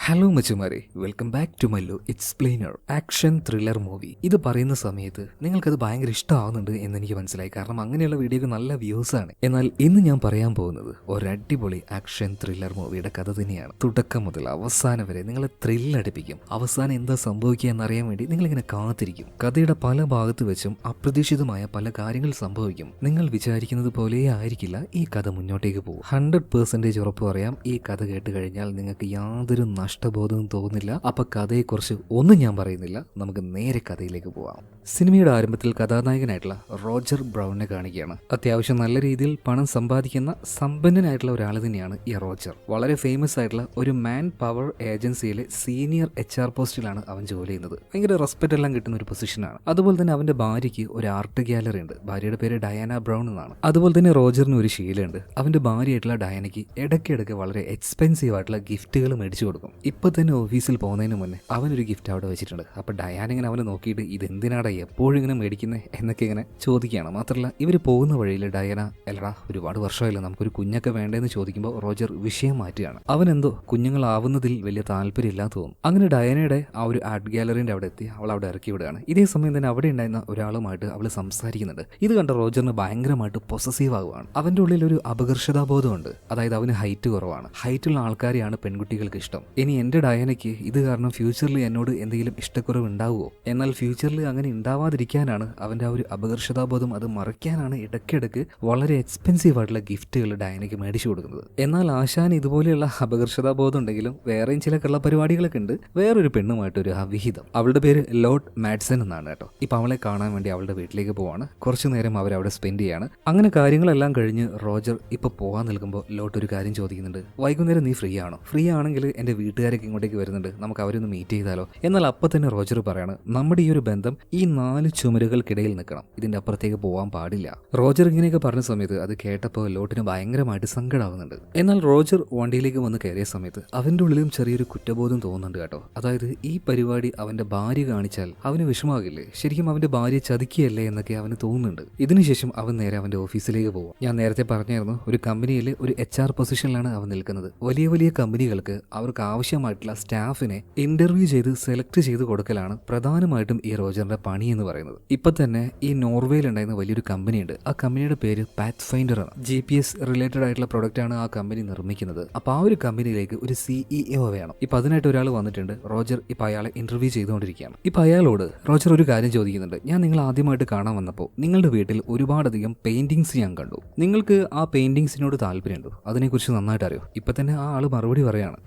Hello മച്ചുമാരെ, welcome back to my law explainer action thriller movie. ഇത് പറയുന്ന സമയത്ത് നിങ്ങൾക്കത് ഭയങ്കര ഇഷ്ടമാവുന്നുണ്ട് എന്ന് എനിക്ക് മനസ്സിലായി. കാരണം അങ്ങനെയുള്ള വീഡിയോക്ക് നല്ല വ്യൂസ് ആണ്. എന്നാൽ ഇന്ന് ഞാൻ പറയാൻ പോകുന്നത് ഒരു അടിപൊളി ആക്ഷൻ ത്രില്ലർ മൂവിയുടെ കഥ തന്നെയാണ്. തുടക്കം മുതൽ അവസാനം വരെ നിങ്ങളെ ത്രില്ലടിപ്പിക്കും. അവസാനം എന്താ സംഭവിക്കുക എന്നറിയാൻ വേണ്ടി നിങ്ങളിങ്ങനെ കാത്തിരിക്കും. കഥയുടെ പല ഭാഗത്ത് വെച്ചും അപ്രതീക്ഷിതമായ പല കാര്യങ്ങൾ സംഭവിക്കും. നിങ്ങൾ വിചാരിക്കുന്നത് പോലെ ആയിരിക്കില്ല ഈ കഥ മുന്നോട്ടേക്ക് പോകും. 100% ഉറപ്പ് പറയാം, ഈ കഥ കേട്ട് കഴിഞ്ഞാൽ നിങ്ങൾക്ക് യാതൊരു നഷ്ടബോധവും തോന്നില്ല. അപ്പൊ കഥയെക്കുറിച്ച് ഒന്നും ഞാൻ പറയുന്നില്ല, നമുക്ക് നേരെ കഥയിലേക്ക് പോവാം. സിനിമയുടെ ആരംഭത്തിൽ കഥാനായകനായിട്ടുള്ള റോജർ ബ്രൗണിനെ കാണിക്കുകയാണ്. അത്യാവശ്യം നല്ല രീതിയിൽ പണം സമ്പാദിക്കുന്ന സമ്പന്നനായിട്ടുള്ള ഒരാൾ തന്നെയാണ് ഈ റോജർ. വളരെ ഫേമസ് ആയിട്ടുള്ള ഒരു മാൻ പവർ ഏജൻസിയിലെ സീനിയർ HR പോസ്റ്റിലാണ് അവൻ ജോലി ചെയ്യുന്നത്. ഭയങ്കര റെസ്പെക്ട് എല്ലാം കിട്ടുന്ന ഒരു പൊസിഷനാണ്. അതുപോലെ തന്നെ അവന്റെ ഭാര്യയ്ക്ക് ഒരു ആർട്ട് ഗാലറി ഉണ്ട്. ഭാര്യയുടെ പേര് ഡയാന ബ്രൗൺ എന്നാണ്. അതുപോലെ തന്നെ റോജറിന് ഒരു ശീലമുണ്ട്. അവന്റെ ഭാര്യയായിട്ടുള്ള ഡയാനയ്ക്ക് ഇടയ്ക്കിടയ്ക്ക് വളരെ എക്സ്പെൻസീവ് ആയിട്ടുള്ള ഗിഫ്റ്റുകൾ മേടിച്ചു കൊടുക്കും. ഇപ്പൊ തന്നെ ഓഫീസിൽ പോകുന്നതിന് മുന്നേ അവനൊരു ഗിഫ്റ്റ് അവിടെ വെച്ചിട്ടുണ്ട്. അപ്പൊ ഡയാന ഇങ്ങനെ അവനെ നോക്കിയിട്ട് ഇതെന്തിനാടാ എപ്പോഴും ഇങ്ങനെ മേടിക്കുന്നത് എന്നൊക്കെ ഇങ്ങനെ ചോദിക്കുകയാണ്. മാത്രമല്ല ഇവർ പോകുന്ന വഴിയിൽ ഡയാന, എല്ലടാ ഒരുപാട് വർഷമായില്ല, നമുക്കൊരു കുഞ്ഞൊക്കെ വേണ്ടതെന്ന് ചോദിക്കുമ്പോൾ റോജർ വിഷയം മാറ്റുകയാണ്. അവനെന്തോ കുഞ്ഞുങ്ങളാവുന്നതിൽ വലിയ താല്പര്യമില്ലാന്ന് തോന്നും. അങ്ങനെ ഡയാനയുടെ ആ ഒരു ആർട്ട് ഗാലറിന്റെ അവിടെ എത്തി അവൾ അവിടെ ഇറക്കി വിടുകയാണ്. ഇതേ സമയം തന്നെ അവിടെ ഉണ്ടായിരുന്ന ഒരാളുമായിട്ട് അവൾ സംസാരിക്കുന്നുണ്ട്. ഇത് കണ്ട റോജറിന് ഭയങ്കരമായിട്ട് പൊസസീവ് ആവുകയാണ്. അവന്റെ ഉള്ളിൽ ഒരു അപകർഷതാബോധമുണ്ട്. അതായത് അവന് ഹൈറ്റ് കുറവാണ്. ഹൈറ്റുള്ള ആൾക്കാരെയാണ് പെൺകുട്ടികൾക്ക് ഇഷ്ടം. ഇനി എന്റെ ഡയാനയ്ക്ക് ഇത് കാരണം ഫ്യൂച്ചറിൽ എന്നോട് എന്തെങ്കിലും ഇഷ്ടക്കുറവ് ഉണ്ടാവുമോ? എന്നാൽ ഫ്യൂച്ചറിൽ അങ്ങനെ ഉണ്ടാവാതിരിക്കാനാണ് അവന്റെ ആ ഒരു അപകർഷതാബോധം, അത് മറയ്ക്കാനാണ് ഇടയ്ക്കിടയ്ക്ക് വളരെ എക്സ്പെൻസീവ് ആയിട്ടുള്ള ഗിഫ്റ്റുകൾ ഡയാനയ്ക്ക് മേടിച്ചു കൊടുക്കുന്നത്. എന്നാൽ ആശാൻ ഇതുപോലെയുള്ള അപകർഷതാബോധം ഉണ്ടെങ്കിലും വേറെയും ചില കള്ളപരിപാടികളൊക്കെ ഉണ്ട്. വേറൊരു പെണ്ണുമായിട്ടൊരു അവിഹിതം. അവളുടെ പേര് ലോർഡ് മാഡ്സൺ എന്നാണ് കേട്ടോ. ഇപ്പൊ അവളെ കാണാൻ വേണ്ടി അവളുടെ വീട്ടിലേക്ക് പോവാണ്. കുറച്ചു നേരം അവരവിടെ സ്പെൻഡ് ചെയ്യാണ്. അങ്ങനെ കാര്യങ്ങളെല്ലാം കഴിഞ്ഞ് റോജർ ഇപ്പൊ പോകാൻ നിൽക്കുമ്പോൾ ലോട്ട് ഒരു കാര്യം ചോദിക്കുന്നുണ്ട്. വൈകുന്നേരം നീ ഫ്രീ ആണോ? ഫ്രീ ആണെങ്കിൽ എന്റെ വീട്ടുകാരൊക്കെ ഇങ്ങോട്ടേക്ക് വരുന്നുണ്ട്, നമുക്ക് അവരൊന്ന് മീറ്റ് ചെയ്താലോ? എന്നാൽ അപ്പം തന്നെ റോജർ പറയാണ്, നമ്മുടെ ഈ ഒരു ബന്ധം ഈ 4 ചുമരുകൾക്കിടയിൽ നിൽക്കണം, ഇതിന്റെ അപ്പുറത്തേക്ക് പോകാൻ പാടില്ല. റോജർ ഇങ്ങനെയൊക്കെ പറഞ്ഞ സമയത്ത് അത് കേട്ടപ്പോൾ ലോട്ടിന് ഭയങ്കരമായിട്ട് സങ്കടമാവുന്നുണ്ട്. എന്നാൽ റോജർ വണ്ടിയിലേക്ക് വന്ന് കയറിയ സമയത്ത് അവന്റെ ഉള്ളിലും ചെറിയൊരു കുറ്റബോധം തോന്നുന്നുണ്ട് കേട്ടോ. അതായത് ഈ പരിപാടി അവന്റെ ഭാര്യ കാണിച്ചാൽ അവന് വിഷമാകില്ലേ? ശരിക്കും അവന്റെ ഭാര്യ ചതിക്കുകയല്ലേ എന്നൊക്കെ അവന് തോന്നുന്നുണ്ട്. ഇതിനുശേഷം അവൻ നേരെ അവന്റെ ഓഫീസിലേക്ക് പോകും. ഞാൻ നേരത്തെ പറഞ്ഞായിരുന്നു, ഒരു കമ്പനിയിൽ ഒരു HR പൊസിഷനിലാണ് അവൻ നിൽക്കുന്നത്. വലിയ വലിയ കമ്പനികൾക്ക് അവർക്ക് ആവശ്യമായിട്ടുള്ള സ്റ്റാഫിനെ ഇന്റർവ്യൂ ചെയ്ത് സെലക്ട് ചെയ്ത് കൊടുക്കലാണ് പ്രധാനമായിട്ടും ഈ റോജറിന്റെ പണി എന്ന് പറയുന്നത്. ഇപ്പൊ തന്നെ ഈ നോർവേയിൽ ഉണ്ടായിരുന്ന വലിയൊരു കമ്പനിയുണ്ട്. ആ കമ്പനിയുടെ പേര് പാത്ത് ഫൈൻഡർ ആണ്. GPS റിലേറ്റഡ് ആയിട്ടുള്ള പ്രൊഡക്റ്റ് ആണ് ആ കമ്പനി നിർമ്മിക്കുന്നത്. അപ്പൊ ആ ഒരു കമ്പനിയിലേക്ക് ഒരു CEO വേണം. ഇപ്പൊ അതിനായിട്ട് ഒരാൾ വന്നിട്ടുണ്ട്. റോജർ ഇപ്പൊ അയാളെ ഇന്റർവ്യൂ ചെയ്തുകൊണ്ടിരിക്കുകയാണ്. ഇപ്പൊ അയാളോട് റോജർ ഒരു കാര്യം ചോദിക്കുന്നുണ്ട്. ഞാൻ നിങ്ങൾ ആദ്യമായിട്ട് കാണാൻ വന്നപ്പോൾ നിങ്ങളുടെ വീട്ടിൽ ഒരുപാടധികം പെയിന്റിങ്സ് ഞാൻ കണ്ടു. നിങ്ങൾക്ക് ആ പെയിന്റിങ്സിനോട് താല്പര്യമുണ്ടോ? അതിനെക്കുറിച്ച് നന്നായിട്ട് അറിയോ? ഇപ്പൊ തന്നെ ആ ആള് മറുപടി പറയാണ്,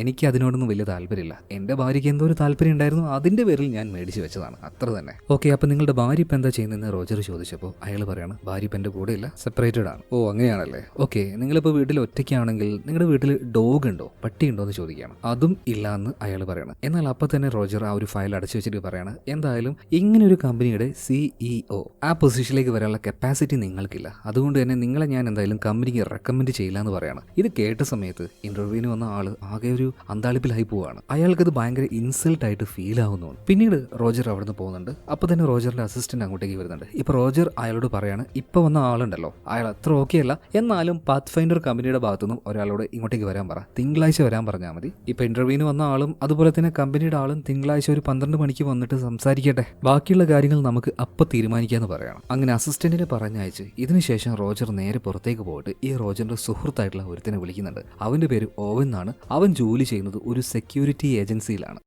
എനിക്ക് അതിനോടൊന്നും വലിയ താല്പര്യമില്ല. എന്റെ ഭാര്യയ്ക്ക് എന്തോ ഒരു താല്പര്യം ഉണ്ടായിരുന്നു, അതിന്റെ പേരിൽ ഞാൻ മേടിച്ചു വെച്ചതാണ്, അത്ര തന്നെ. ഓക്കെ, അപ്പൊ നിങ്ങളുടെ ഭാര്യ ഇപ്പൊ എന്താ ചെയ്യുന്നതെന്ന് റോജർ ചോദിച്ചപ്പോൾ അയാൾ പറയാണ്, ഭാര്യ ഇപ്പൊ എന്റെ കൂടെ ഇല്ല, സെപ്പറേറ്റഡ് ആണ്. ഓ അങ്ങനെയാണല്ലേ. ഓക്കെ, നിങ്ങളിപ്പോ വീട്ടിൽ ഒറ്റയ്ക്കാണെങ്കിൽ നിങ്ങളുടെ വീട്ടിൽ ഡോഗ് ഉണ്ടോ, പട്ടി ഉണ്ടോ എന്ന് ചോദിക്കുകയാണ്. അതും ഇല്ല എന്ന് അയാൾ പറയണം. എന്നാൽ അപ്പൊ തന്നെ റോജർ ആ ഒരു ഫയൽ അടച്ചു വെച്ചിട്ട് പറയാണ്, എന്തായാലും ഇങ്ങനെ ഒരു കമ്പനിയുടെ CEO ആ പൊസിഷനിലേക്ക് വരാനുള്ള കപ്പാസിറ്റി നിങ്ങൾക്കില്ല. അതുകൊണ്ട് തന്നെ നിങ്ങളെ ഞാൻ എന്തായാലും കമ്പനിക്ക് റെക്കമെൻഡ് ചെയ്യില്ല എന്ന് പറയാണ്. ഇത് കേട്ട സമയത്ത് ഇന്റർവ്യൂവിന് വന്ന ആള് ആകെ ഒരു അന്താളിപ്പിലായി പോവാണ്. അയാൾക്കത് ഭയങ്കര ഇൻസൾട്ട് ആയിട്ട് ഫീൽ ആവുന്നു. പിന്നീട് റോജർ അവിടുന്ന് പോകുന്നുണ്ട്. അപ്പൊ തന്നെ റോജറിന്റെ അസിസ്റ്റന്റ് അങ്ങോട്ടേക്ക് വരുന്നുണ്ട്. ഇപ്പൊ റോജർ അയാളോട് പറയാണ്, ഇപ്പൊ വന്ന ആളുണ്ടല്ലോ അയാൾ അത്ര ഓക്കെ അല്ല, എന്നാലും പാത്ത് ഫൈൻഡർ കമ്പനിയുടെ ഭാഗത്തുനിന്നും ഒരാളോട് ഇങ്ങോട്ടേക്ക് വരാൻ പറ, തിങ്കളാഴ്ച വരാൻ പറഞ്ഞാൽ മതി. ഇപ്പൊ ഇന്റർവ്യൂവിന് വന്ന ആളും അതുപോലെ തന്നെ കമ്പനിയുടെ ആളും തിങ്കളാഴ്ച ഒരു 12 മണിക്ക് വന്നിട്ട് സംസാരിക്കട്ടെ, ബാക്കിയുള്ള കാര്യങ്ങൾ നമുക്ക് അപ്പൊ തീരുമാനിക്കാന്ന് പറയണം. അങ്ങനെ അസിസ്റ്റന്റിനെ പറഞ്ഞയച്ച് ഇതിനുശേഷം റോജർ നേരെ പുറത്തേക്ക് പോയിട്ട് ഈ റോജറിന്റെ സുഹൃത്തായിട്ടുള്ള ഒരുത്തിനെ വിളിക്കുന്നുണ്ട്. അവന്റെ പേര് ഓവൻ എന്നാണ്. അവൻ ജോലി ചെയ്യുന്നത് ഒരു സെക്യൂരിറ്റി ഏജൻസിയിലാണ്.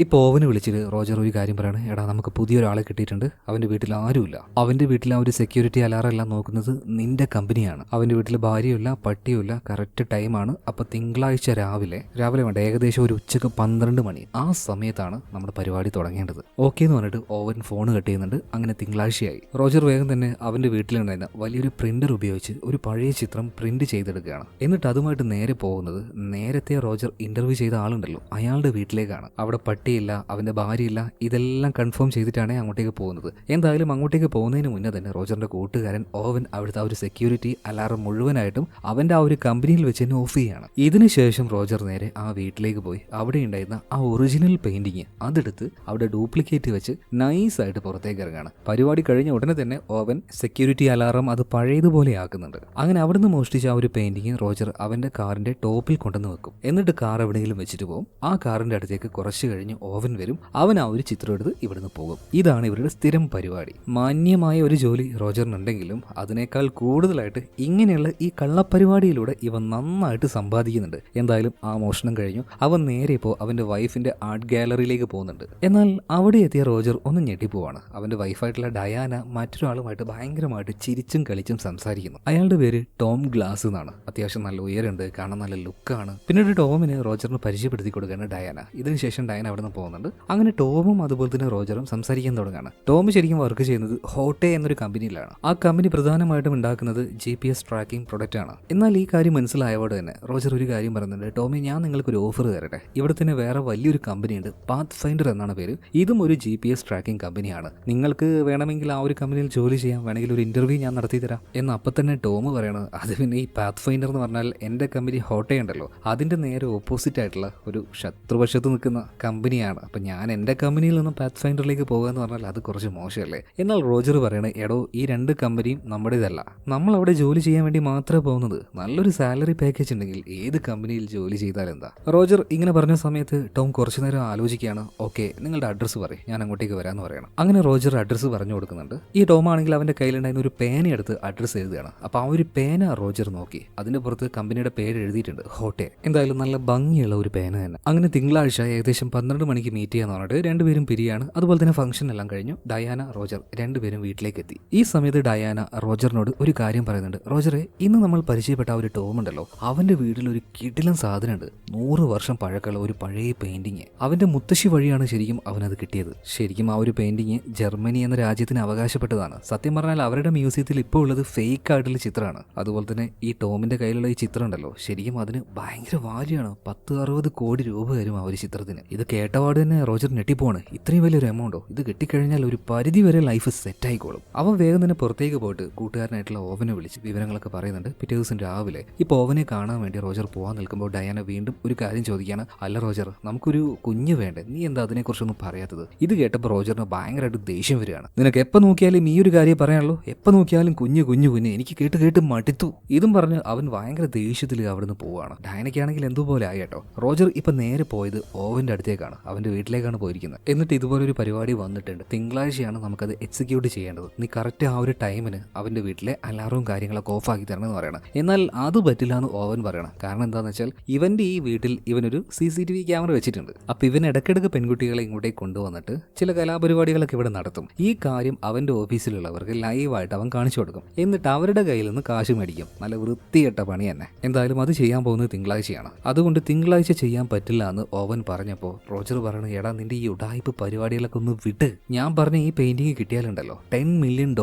ഇപ്പോൾ ഓവന് വിളിച്ചിട്ട് റോജർ ഒരു കാര്യം പറയാണ്, എടാ നമുക്ക് പുതിയൊരാളെ കിട്ടിയിട്ടുണ്ട്, അവന്റെ വീട്ടിൽ ആരുമില്ല. അവന്റെ വീട്ടിൽ ആ ഒരു സെക്യൂരിറ്റി അലാറം എല്ലാം നോക്കുന്നത് നിന്റെ കമ്പനിയാണ്. അവന്റെ വീട്ടിൽ ഭാര്യയില്ല, പട്ടിയുമില്ല, കറക്റ്റ് ടൈമാണ്. അപ്പൊ തിങ്കളാഴ്ച രാവിലെ വേണ്ട, ഏകദേശം ഒരു ഉച്ചക്ക് 12 മണി ആ സമയത്താണ് നമ്മുടെ പരിപാടി തുടങ്ങേണ്ടത്. ഓക്കെ എന്ന് പറഞ്ഞിട്ട് ഓവൻ ഫോൺ കട്ട് ചെയ്യുന്നുണ്ട്. അങ്ങനെ തിങ്കളാഴ്ചയായി. റോജർ വേഗം തന്നെ അവന്റെ വീട്ടിലുണ്ടായിരുന്ന വലിയൊരു പ്രിന്റർ ഉപയോഗിച്ച് ഒരു പഴയ ചിത്രം പ്രിന്റ് ചെയ്തെടുക്കുകയാണ്. എന്നിട്ട് അതുമായിട്ട് നേരെ പോകുന്നത് നേരത്തെ റോജർ ഇന്റർവ്യൂ ചെയ്ത ആളുണ്ടല്ലോ അയാളുടെ വീട്ടിലേക്കാണ്. അവിടെ പട്ടിയില്ല, അവന്റെ ഭാര്യയില്ല, ഇതെല്ലാം കൺഫേം ചെയ്തിട്ടാണ് അങ്ങോട്ടേക്ക് പോകുന്നത്. എന്തായാലും അങ്ങോട്ടേക്ക് പോകുന്നതിന് മുന്നേ തന്നെ റോജറിന്റെ കൂട്ടുകാരൻ ഓവൻ അവിടുത്തെ ആ ഒരു സെക്യൂരിറ്റി അലാറം മുഴുവനായിട്ടും അവന്റെ ആ ഒരു കമ്പനിയിൽ വെച്ച് തന്നെ ഓഫ് ചെയ്യാണ്. ഇതിനുശേഷം റോജർ നേരെ ആ വീട്ടിലേക്ക് പോയി അവിടെ ഉണ്ടായിരുന്ന ആ ഒറിജിനൽ പെയിന്റിങ് അതെടുത്ത് അവിടെ ഡ്യൂപ്ലിക്കേറ്റ് വെച്ച് നൈസായിട്ട് പുറത്തേക്ക് ഇറങ്ങാണ്. പരിപാടി കഴിഞ്ഞ ഉടനെ തന്നെ ഓവൻ സെക്യൂരിറ്റി അലാറം അത് പഴയതുപോലെ ആക്കുന്നുണ്ട്. അങ്ങനെ അവിടുന്ന് മോഷ്ടിച്ച ആ ഒരു പെയിന്റിങ് റോജർ അവന്റെ കാറിന്റെ ടോപ്പിൽ കൊണ്ടുവന്ന് വെക്കും. എന്നിട്ട് കാർ എവിടെയെങ്കിലും വെച്ചിട്ട് പോകും. ആ കാറിന്റെ അടുത്തേക്ക് കുറച്ച് കഴിഞ്ഞ് ഓവൻ വരും. അവൻ ആ ഒരു ചിത്രം എടുത്ത് ഇവിടുന്ന് പോകും. ഇതാണ് ഇവരുടെ സ്ഥിരം പരിപാടി. മാന്യമായ ഒരു ജോലി റോജറിനുണ്ടെങ്കിലും അതിനേക്കാൾ കൂടുതലായിട്ട് ഇങ്ങനെയുള്ള ഈ കള്ളപ്പരിപാടിയിലൂടെ ഇവൻ നന്നായിട്ട് സമ്പാദിക്കുന്നുണ്ട്. എന്തായാലും ആ മോഷണം കഴിഞ്ഞു. അവൻ നേരെ ഇപ്പോൾ അവന്റെ വൈഫിന്റെ ആർട്ട് ഗാലറിയിലേക്ക് പോകുന്നുണ്ട്. എന്നാൽ അവിടെ എത്തിയ റോജർ ഒന്ന് ഞെട്ടിപ്പോവാണ്. അവന്റെ വൈഫായിട്ടുള്ള ഡയാന മറ്റൊരാളുമായിട്ട് ഭയങ്കരമായിട്ട് ചിരിച്ചും കളിച്ചും സംസാരിക്കുന്നു. അയാളുടെ പേര് ടോം ഗ്ലാസ് എന്നാണ്. അത്യാവശ്യം നല്ല ഉയരമുണ്ട്, കാണാൻ നല്ല ലുക്കാണ്. പിന്നീട് ടോമിന് റോജറിന് പരിചയപ്പെടുത്തി കൊടുക്കുകയാണ് ഡയാന. ഇതിനുശേഷം ഡയാന അവിടെ നിന്ന് പോകുന്നുണ്ട്. അങ്ങനെ ടോമും അതുപോലെ തന്നെ റോജറും സംസാരിക്കാൻ തുടങ്ങുകയാണ്. ടോം ശരിക്കും വർക്ക് ചെയ്യുന്നത് ഹോട്ടെ എന്നൊരു കമ്പനിയിലാണ്. ആ കമ്പനി പ്രധാനമായിട്ടും ഉണ്ടാക്കുന്നത് GPS ട്രാക്കിംഗ് പ്രൊഡക്റ്റ് ആണ്. എന്നാൽ ഈ കാര്യം മനസ്സിലായതോടെ തന്നെ റോജർ ഒരു കാര്യം പറയുന്നുണ്ട്. ടോമി, ഞാൻ നിങ്ങൾക്കൊരു ഓഫർ തരട്ടെ. ഇവിടെ തന്നെ വേറെ വലിയൊരു കമ്പനിയുണ്ട്, പാത്ത് ഫൈൻഡർ എന്നാണ് പേര്. ഇതും ഒരു GPS ട്രാക്കിംഗ് കമ്പനിയാണ്. നിങ്ങൾക്ക് വേണമെങ്കിൽ ആ ഒരു കമ്പനിയിൽ ജോലി ചെയ്യാം, വേണമെങ്കിൽ ഒരു ഇന്റർവ്യൂ ഞാൻ നടത്തി തരാം എന്ന്. അപ്പം തന്നെ ടോം പറയണത്, അത് പിന്നെ ഈ പാത്ത് ഫൈൻഡർ എന്ന് പറഞ്ഞാൽ എൻ്റെ കമ്പനി ഹോട്ടെ ഉണ്ടല്ലോ, അതിൻ്റെ നേരെ ഓപ്പോസിറ്റ് ആയിട്ടുള്ള ഒരു ശത്രുപക്ഷത്ത് നിൽക്കുന്ന കമ്പനിയാണ്. അപ്പം ഞാൻ എൻ്റെ കമ്പനിയിൽ നിന്ന് പാത്ത് ഫൈൻഡറിലേക്ക് പോകുക എന്ന് പറഞ്ഞാൽ അത് കുറച്ച് മോശമല്ലേ? എന്നാൽ റോജർ പറയണേ, എടോ, ഈ രണ്ട് കമ്പനിയും നമ്മുടേതല്ല, നമ്മൾ അവിടെ ജോലി ചെയ്യാൻ വേണ്ടി മാത്രമേ പോകുന്നത്. നല്ലൊരു സാലറി പാക്കേജ് ഉണ്ടെങ്കിൽ ഏത് കമ്പനിയിൽ ജോലി ചെയ്താൽ എന്താ? റോജർ ഇങ്ങനെ പറഞ്ഞ സമയത്ത് ടോം കുറച്ചു നേരം ആലോചിക്കുകയാണ്. ഓക്കെ, നിങ്ങളുടെ അഡ്രസ്സ് പറയും, ഞാൻ അങ്ങോട്ടേക്ക് വരാമെന്ന് പറയണം. അങ്ങനെ റോജർ അഡ്രസ്സ് പറഞ്ഞു കൊടുക്കുന്നുണ്ട്. ഈ ടോം ആണെങ്കിൽ അവൻ്റെ കയ്യിലുണ്ടായിരുന്ന ഒരു പേന എടുത്ത് അഡ്രസ്സ് എഴുതുകയാണ്. അപ്പോൾ ആ ഒരു പേന റോജർ നോക്കി. അതിൻ്റെ പുറത്ത് കമ്പനിയുടെ പേര് എഴുതിയിട്ടുണ്ട്, ഹോട്ടെ. എന്തായാലും നല്ല ഭംഗിയുള്ള ഒരു പേന തന്നെ. അങ്ങനെ തിങ്കളാഴ്ച ഏകദേശം 12 മണിക്ക് മീറ്റ് ചെയ്യാന്ന് പറഞ്ഞിട്ട് രണ്ടുപേരും പിരിയാണ്. അതുപോലെ തന്നെ ഫംഗ്ഷൻ എല്ലാം കഴിഞ്ഞു. ഡയാന, റോജർ രണ്ടുപേരും വീട്ടിലേക്ക് എത്തി. ഈ സമയത്ത് ഡയാന റോജറിനോട് ഒരു കാര്യം പറയുന്നുണ്ട്. റോജറെ, ഇന്ന് നമ്മൾ പരിചയപ്പെട്ട ആ ഒരു ടോം ഉണ്ടല്ലോ, അവന്റെ വീട്ടിൽ ഒരു കിടിലൻ സാധനമുണ്ട്. 100 വർഷം പഴക്കമുള്ള ഒരു പഴയ പെയിന്റിങ്. അവന്റെ മുത്തശ്ശി വഴിയാണ് ശരിക്കും അവനത് കിട്ടിയത്. ശരിക്കും ആ ഒരു പെയിന്റിങ് ജർമ്മനി എന്ന രാജ്യത്തിന് അവകാശപ്പെട്ടതാണ്. സത്യം പറഞ്ഞാൽ അവരുടെ മ്യൂസിയത്തിൽ ഇപ്പോൾ ഉള്ളത് ഫേക്ക് ആയിട്ടുള്ള ചിത്രമാണ്. അതുപോലെ തന്നെ ഈ ടോമിന്റെ കയ്യിലുള്ള ഈ ചിത്രം ഉണ്ടല്ലോ, ശരിക്കും അതിന് ഭയങ്കര വാല്യാണ്. 10-60 കോടി രൂപ വരും ആ ഒരു ചിത്രത്തിന്. ഇത് കേട്ടപാട് തന്നെ റോജർ ഞെട്ടിപ്പോണ്. ഇത്രയും വലിയൊരു എമൗണ്ടോ? ഇത് കിട്ടിക്കഴിഞ്ഞാൽ ഒരു പരിധി വരെ ലൈഫ് സെറ്റ് ആയിക്കോളും. അവൻ വേഗം തന്നെ പുറത്തേക്ക് പോയിട്ട് കൂട്ടുകാരനായിട്ടുള്ള ഓവനെ വിളിച്ച് വിവരങ്ങളൊക്കെ പറയുന്നുണ്ട്. പിറ്റേ ദിവസം രാവിലെ ഇപ്പോൾ ഓവനെ കാണാൻ വേണ്ടി റോജർ പോകാൻ നിൽക്കുമ്പോൾ ഡയാന വീണ്ടും ഒരു കാര്യം ചോദിക്കുകയാണ്. അല്ല റോജർ, നമുക്കൊരു കുഞ്ഞ് വേണ്ടേ? നീ എന്താ അതിനെക്കുറിച്ചൊന്നും പറയാത്തത്? ഇത് കേട്ടപ്പോൾ റോജറിന് ഭയങ്കരമായിട്ട് ദേഷ്യം വരികയാണ്. നിനക്ക് എപ്പോൾ നോക്കിയാലും ഈ ഒരു കാര്യം പറയാനുള്ളൂ, എപ്പോൾ നോക്കിയാലും കുഞ്ഞ് കുഞ്ഞ് കുഞ്ഞ്, എനിക്ക് കേട്ട് കേട്ട് മടുത്തു. ഇതും പറഞ്ഞ് അവൻ ഭയങ്കര ദേഷ്യത്തിൽ അവിടുന്ന് പോവുകയാണ്. ഡയാനയ്ക്കാണെങ്കിൽ എന്തോപോലെ ആയി കേട്ടോ. റോജർ ഇപ്പം നേരെ പോയത് ഓവന്റെ അടുത്തേക്കാണ്, അവന്റെ വീട്ടിലേക്കാണ് പോയിരിക്കുന്നത്. എന്നിട്ട് ഇതുപോലൊരു പരിപാടി വന്നിട്ടുണ്ട്, തിങ്കളാഴ്ചയാണ് നമുക്കത് എക്സിക്യൂട്ട് ചെയ്യേണ്ടത്. നീ കറക്റ്റ് ആ ഒരു ടൈമിന് അവന്റെ വീട്ടിലെ അലാറവും കാര്യങ്ങളൊക്കെ ഓഫ് ആക്കി തരണം എന്ന് പറയണം. എന്നാൽ അത് പറ്റില്ല എന്ന് ഓവൻ പറയണം. കാരണം എന്താണെന്ന് വെച്ചാൽ ഇവന്റെ ഈ വീട്ടിൽ ഇവനൊരു CCTV ക്യാമറ വെച്ചിട്ടുണ്ട്. അപ്പൊ ഇവൻ ഇടയ്ക്കിടയ്ക്ക് പെൺകുട്ടികളെ ഇങ്ങോട്ടേക്ക് കൊണ്ടുവന്നിട്ട് ചില കലാപരിപാടികളൊക്കെ ഇവിടെ നടത്തും. ഈ കാര്യം അവന്റെ ഓഫീസിലുള്ളവർക്ക് ലൈവായിട്ട് അവൻ കാണിച്ചു കൊടുക്കും. എന്നിട്ട് അവരുടെ കയ്യിൽ നിന്ന് കാശ് മേടിക്കും. നല്ല വൃത്തികെട്ട പണി തന്നെ. എന്തായാലും അത് ചെയ്യാൻ പോകുന്നത് തിങ്കളാഴ്ചയാണ്. അതുകൊണ്ട് തിങ്കളാഴ്ച ചെയ്യാൻ പറ്റില്ല എന്ന് ഓവൻ പറഞ്ഞപ്പോൾ റോജർ പറയണ, എടാ നിന്റെ ഈ ഉടായ്പ പരിപാടികളൊക്കെ ഒന്ന് വിട്ട്. ഞാൻ പറഞ്ഞ ഈ പെയിന്റിങ് കിട്ടിയാലുണ്ടല്ലോ $10 മില്യൺ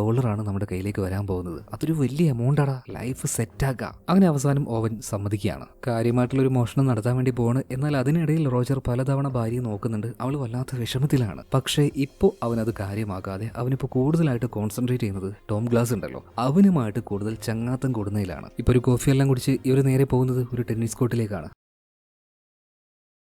നമ്മുടെ കയ്യിലേക്ക് വരാൻ പോകുന്നത്. അതൊരു വലിയ എമൗണ്ടാടാ, ലൈഫ് സെറ്റാക്കാം. അങ്ങനെ അവസാനം ഓവൻ സമ്മതിക്കുകയാണ്. കാര്യമായിട്ടുള്ളൊരു മോഷണം നടത്താൻ വേണ്ടി പോവാണ്. എന്നാൽ അതിനിടയിൽ റോജർ പലതവണ ഭാര്യയെ നോക്കുന്നുണ്ട്. അവൾ വല്ലാത്ത വിഷമത്തിലാണ്. പക്ഷേ ഇപ്പോൾ അവനത് കാര്യമാക്കാതെ അവനിപ്പോൾ കൂടുതലായിട്ട് കോൺസെൻട്രേറ്റ് ചെയ്യുന്നത് ടോം ഗ്ലാസ് ഉണ്ടല്ലോ, അവനുമായിട്ട് കൂടുതൽ ചങ്ങാത്തം കൂടുന്നതിലാണ്. ഇപ്പോൾ ഒരു കോഫിയെല്ലാം കുടിച്ച് ഇവർ നേരെ പോകുന്നത് ഒരു ടെന്നീസ് കോർട്ടിലേക്കാണ്.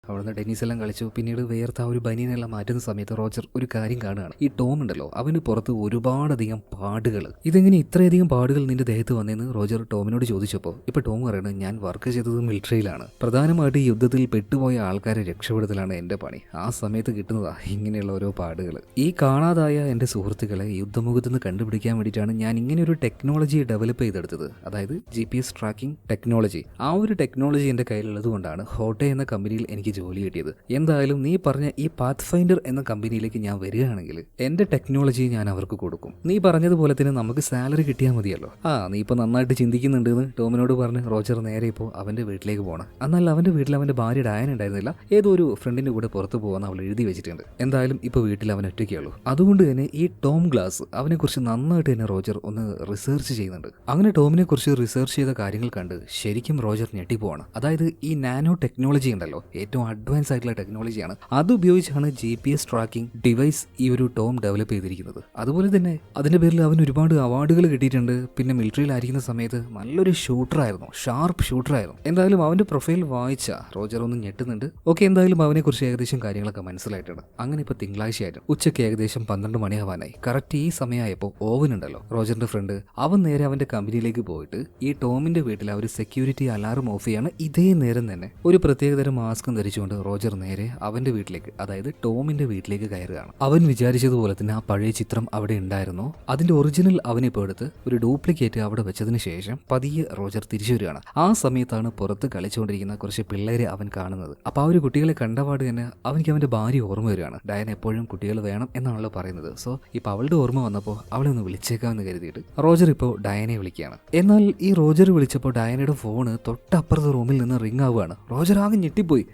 അവിടുന്ന് ടെന്നീസ് എല്ലാം കളിച്ചു. പിന്നീട് വേർത്ത് ആ ഒരു ബനിയനെല്ലാം മാറ്റുന്ന സമയത്ത് റോജർ ഒരു കാര്യം കാണുകയാണ്. ഈ ടോം ഉണ്ടല്ലോ, അവന് പുറത്ത് ഒരുപാടധികം പാടുകൾ. ഇതെങ്ങനെ ഇത്രയധികം പാടുകൾ നിന്റെ ദേഹത്ത് വന്നതെന്ന് റോജർ ടോമിനോട് ചോദിച്ചപ്പോൾ ഇപ്പോൾ ടോം പറയുന്നത്, ഞാൻ വർക്ക് ചെയ്തത് മിലിറ്ററിയിലാണ്. പ്രധാനമായിട്ട് യുദ്ധത്തിൽ പെട്ടുപോയ ആൾക്കാരെ രക്ഷപ്പെടുത്തലാണ് എൻ്റെ പണി. ആ സമയത്ത് കിട്ടുന്നതാ ഇങ്ങനെയുള്ള ഓരോ പാടുകൾ. ഈ കാണാതായ എൻ്റെ സുഹൃത്തുക്കളെ യുദ്ധമുഖത്ത് നിന്ന് കണ്ടുപിടിക്കാൻ വേണ്ടിയിട്ടാണ് ഞാൻ ഇങ്ങനെ ഒരു ടെക്നോളജി ഡെവലപ്പ് ചെയ്തെടുത്തത്. അതായത് GPS ട്രാക്കിംഗ് ടെക്നോളജി. ആ ഒരു ടെക്നോളജി എൻ്റെ കയ്യിലുള്ളത് കൊണ്ടാണ് ഹോട്ടെ എന്ന കമ്പനിയിൽ എനിക്ക് ജോലി കിട്ടിയത്. എന്തായാലും നീ പറഞ്ഞ ഈ പാത്ത് ഫൈൻഡർ എന്ന കമ്പനിയിലേക്ക് ഞാൻ വരികയാണെങ്കിൽ എൻ്റെ ടെക്നോളജി ഞാൻ അവർക്ക് കൊടുക്കും. നീ പറഞ്ഞതുപോലെ തന്നെ നമുക്ക് സാലറി കിട്ടിയാൽ മതിയല്ലോ. നീ ഇപ്പോൾ നന്നായിട്ട് ചിന്തിക്കുന്നുണ്ടെന്ന് ടോമിനോട് പറഞ്ഞ് റോജർ നേരെ ഇപ്പോൾ അവൻ്റെ വീട്ടിലേക്ക് പോകണം. എന്നാൽ അവൻ്റെ വീട്ടിൽ അവൻ്റെ ഭാര്യ ഡയാന ഉണ്ടായിരുന്നില്ല. ഏതോ ഒരു ഫ്രണ്ടിൻ്റെ കൂടെ പുറത്ത് പോകാൻ അവൾ എഴുതി വെച്ചിട്ടുണ്ട്. എന്തായാലും ഇപ്പോൾ വീട്ടിൽ അവൻ ഒറ്റയ്ക്കുള്ളൂ. അതുകൊണ്ട് തന്നെ ഈ ടോം ഗ്ലാസ് അവനെക്കുറിച്ച് നന്നായിട്ട് തന്നെ റോജർ ഒന്ന് റിസർച്ച് ചെയ്യുന്നുണ്ട്. അങ്ങനെ ടോമിനെ കുറിച്ച് റിസർച്ച് ചെയ്ത കാര്യങ്ങൾ കണ്ട് ശരിക്കും റോജർ ഞെട്ടിപ്പോവാണ്. അതായത് ഈ നാനോ ടെക്നോളജി ഉണ്ടല്ലോ, ഏറ്റവും അഡ്വാൻസ് ആയിട്ടുള്ള ടെക്നോളജിയാണ്. അത് ഉപയോഗിച്ചാണ് GPS ട്രാക്കിംഗ് ഡിവൈസ് ഈ ഒരു ടോം ഡെവലപ്പ് ചെയ്തിരിക്കുന്നത്. അതുപോലെ തന്നെ അതിന്റെ പേരിൽ അവന് ഒരുപാട് അവാർഡുകൾ കിട്ടിയിട്ടുണ്ട്. പിന്നെ മിലിറ്ററിയിലായിരിക്കുന്ന സമയത്ത് നല്ലൊരു ഷൂട്ടറായിരുന്നു, ഷാർപ്പ് ഷൂട്ടറായിരുന്നു. എന്തായാലും അവന്റെ പ്രൊഫൈൽ വായിച്ച റോജർ ഒന്ന് ഞെട്ടുന്നുണ്ട്. ഓക്കെ, എന്തായാലും അവനെ കുറിച്ച് ഏകദേശം കാര്യങ്ങളൊക്കെ മനസ്സിലായിട്ടുണ്ട്. അങ്ങനെ ഇപ്പൊ തിങ്കളാഴ്ചയായിരുന്നു. ഉച്ചയ്ക്ക് ഏകദേശം 12 മണിയാവാനായി. കറക്റ്റ് ഈ സമയമായപ്പോൾ ഓവൻ ഉണ്ടല്ലോ, റോജറിന്റെ ഫ്രണ്ട്, അവൻ നേരെ അവന്റെ കമ്പനിയിലേക്ക് പോയിട്ട് ഈ ടോമിന്റെ വീട്ടിൽ അവർ സെക്യൂരിറ്റി അലാറം ഓഫ് ചെയ്യാണ്. ഇതേ നേരം തന്നെ ഒരു പ്രത്യേകതരം മാസ്കും ധരിച്ചുകൊണ്ട് റോജർ നേരെ അവന്റെ വീട്ടിലേക്ക്, അതായത് ടോമിന്റെ വീട്ടിലേക്ക് കയറുകയാണ്. അവൻ വിചാരിച്ചതുപോലെ തന്നെ ആ പഴയ ചിത്രം അവിടെ ഉണ്ടായിരുന്നു. അതിന്റെ ഒറിജിനൽ അവനിപ്പോൾ എടുത്ത് ഒരു ഡ്യൂപ്ലിക്കേറ്റ് അവിടെ വെച്ചതിന് ശേഷം പതിയെ റോജർ തിരിച്ചു വരികയാണ്. ആ സമയത്താണ് പുറത്ത് കളിച്ചുകൊണ്ടിരിക്കുന്ന കുറച്ച് പിള്ളേരെ അവൻ കാണുന്നത്. അപ്പൊ ആ ഒരു കുട്ടികളെ കണ്ടപാട് തന്നെ അവനിക്ക് അവന്റെ ഭാര്യ ഓർമ്മ വരികയാണ്. ഡയന എപ്പോഴും കുട്ടികൾ വേണം എന്നാണല്ലോ പറയുന്നത്. സോ ഇപ്പൊ അവളുടെ ഓർമ്മ വന്നപ്പോൾ അവളെ ഒന്ന് വിളിച്ചേക്കാമെന്ന് കരുതിയിട്ട് റോജർ ഇപ്പോൾ ഡയനയെ വിളിക്കുകയാണ്. എന്നാൽ ഈ റോജർ വിളിച്ചപ്പോൾ ഡയനയുടെ ഫോണ് തൊട്ടപ്പുറത്തെ റൂമിൽ നിന്ന് റിംഗ് ആവുകയാണ്. റോജർ ആകെ ഞെട്ടിപ്പോയി.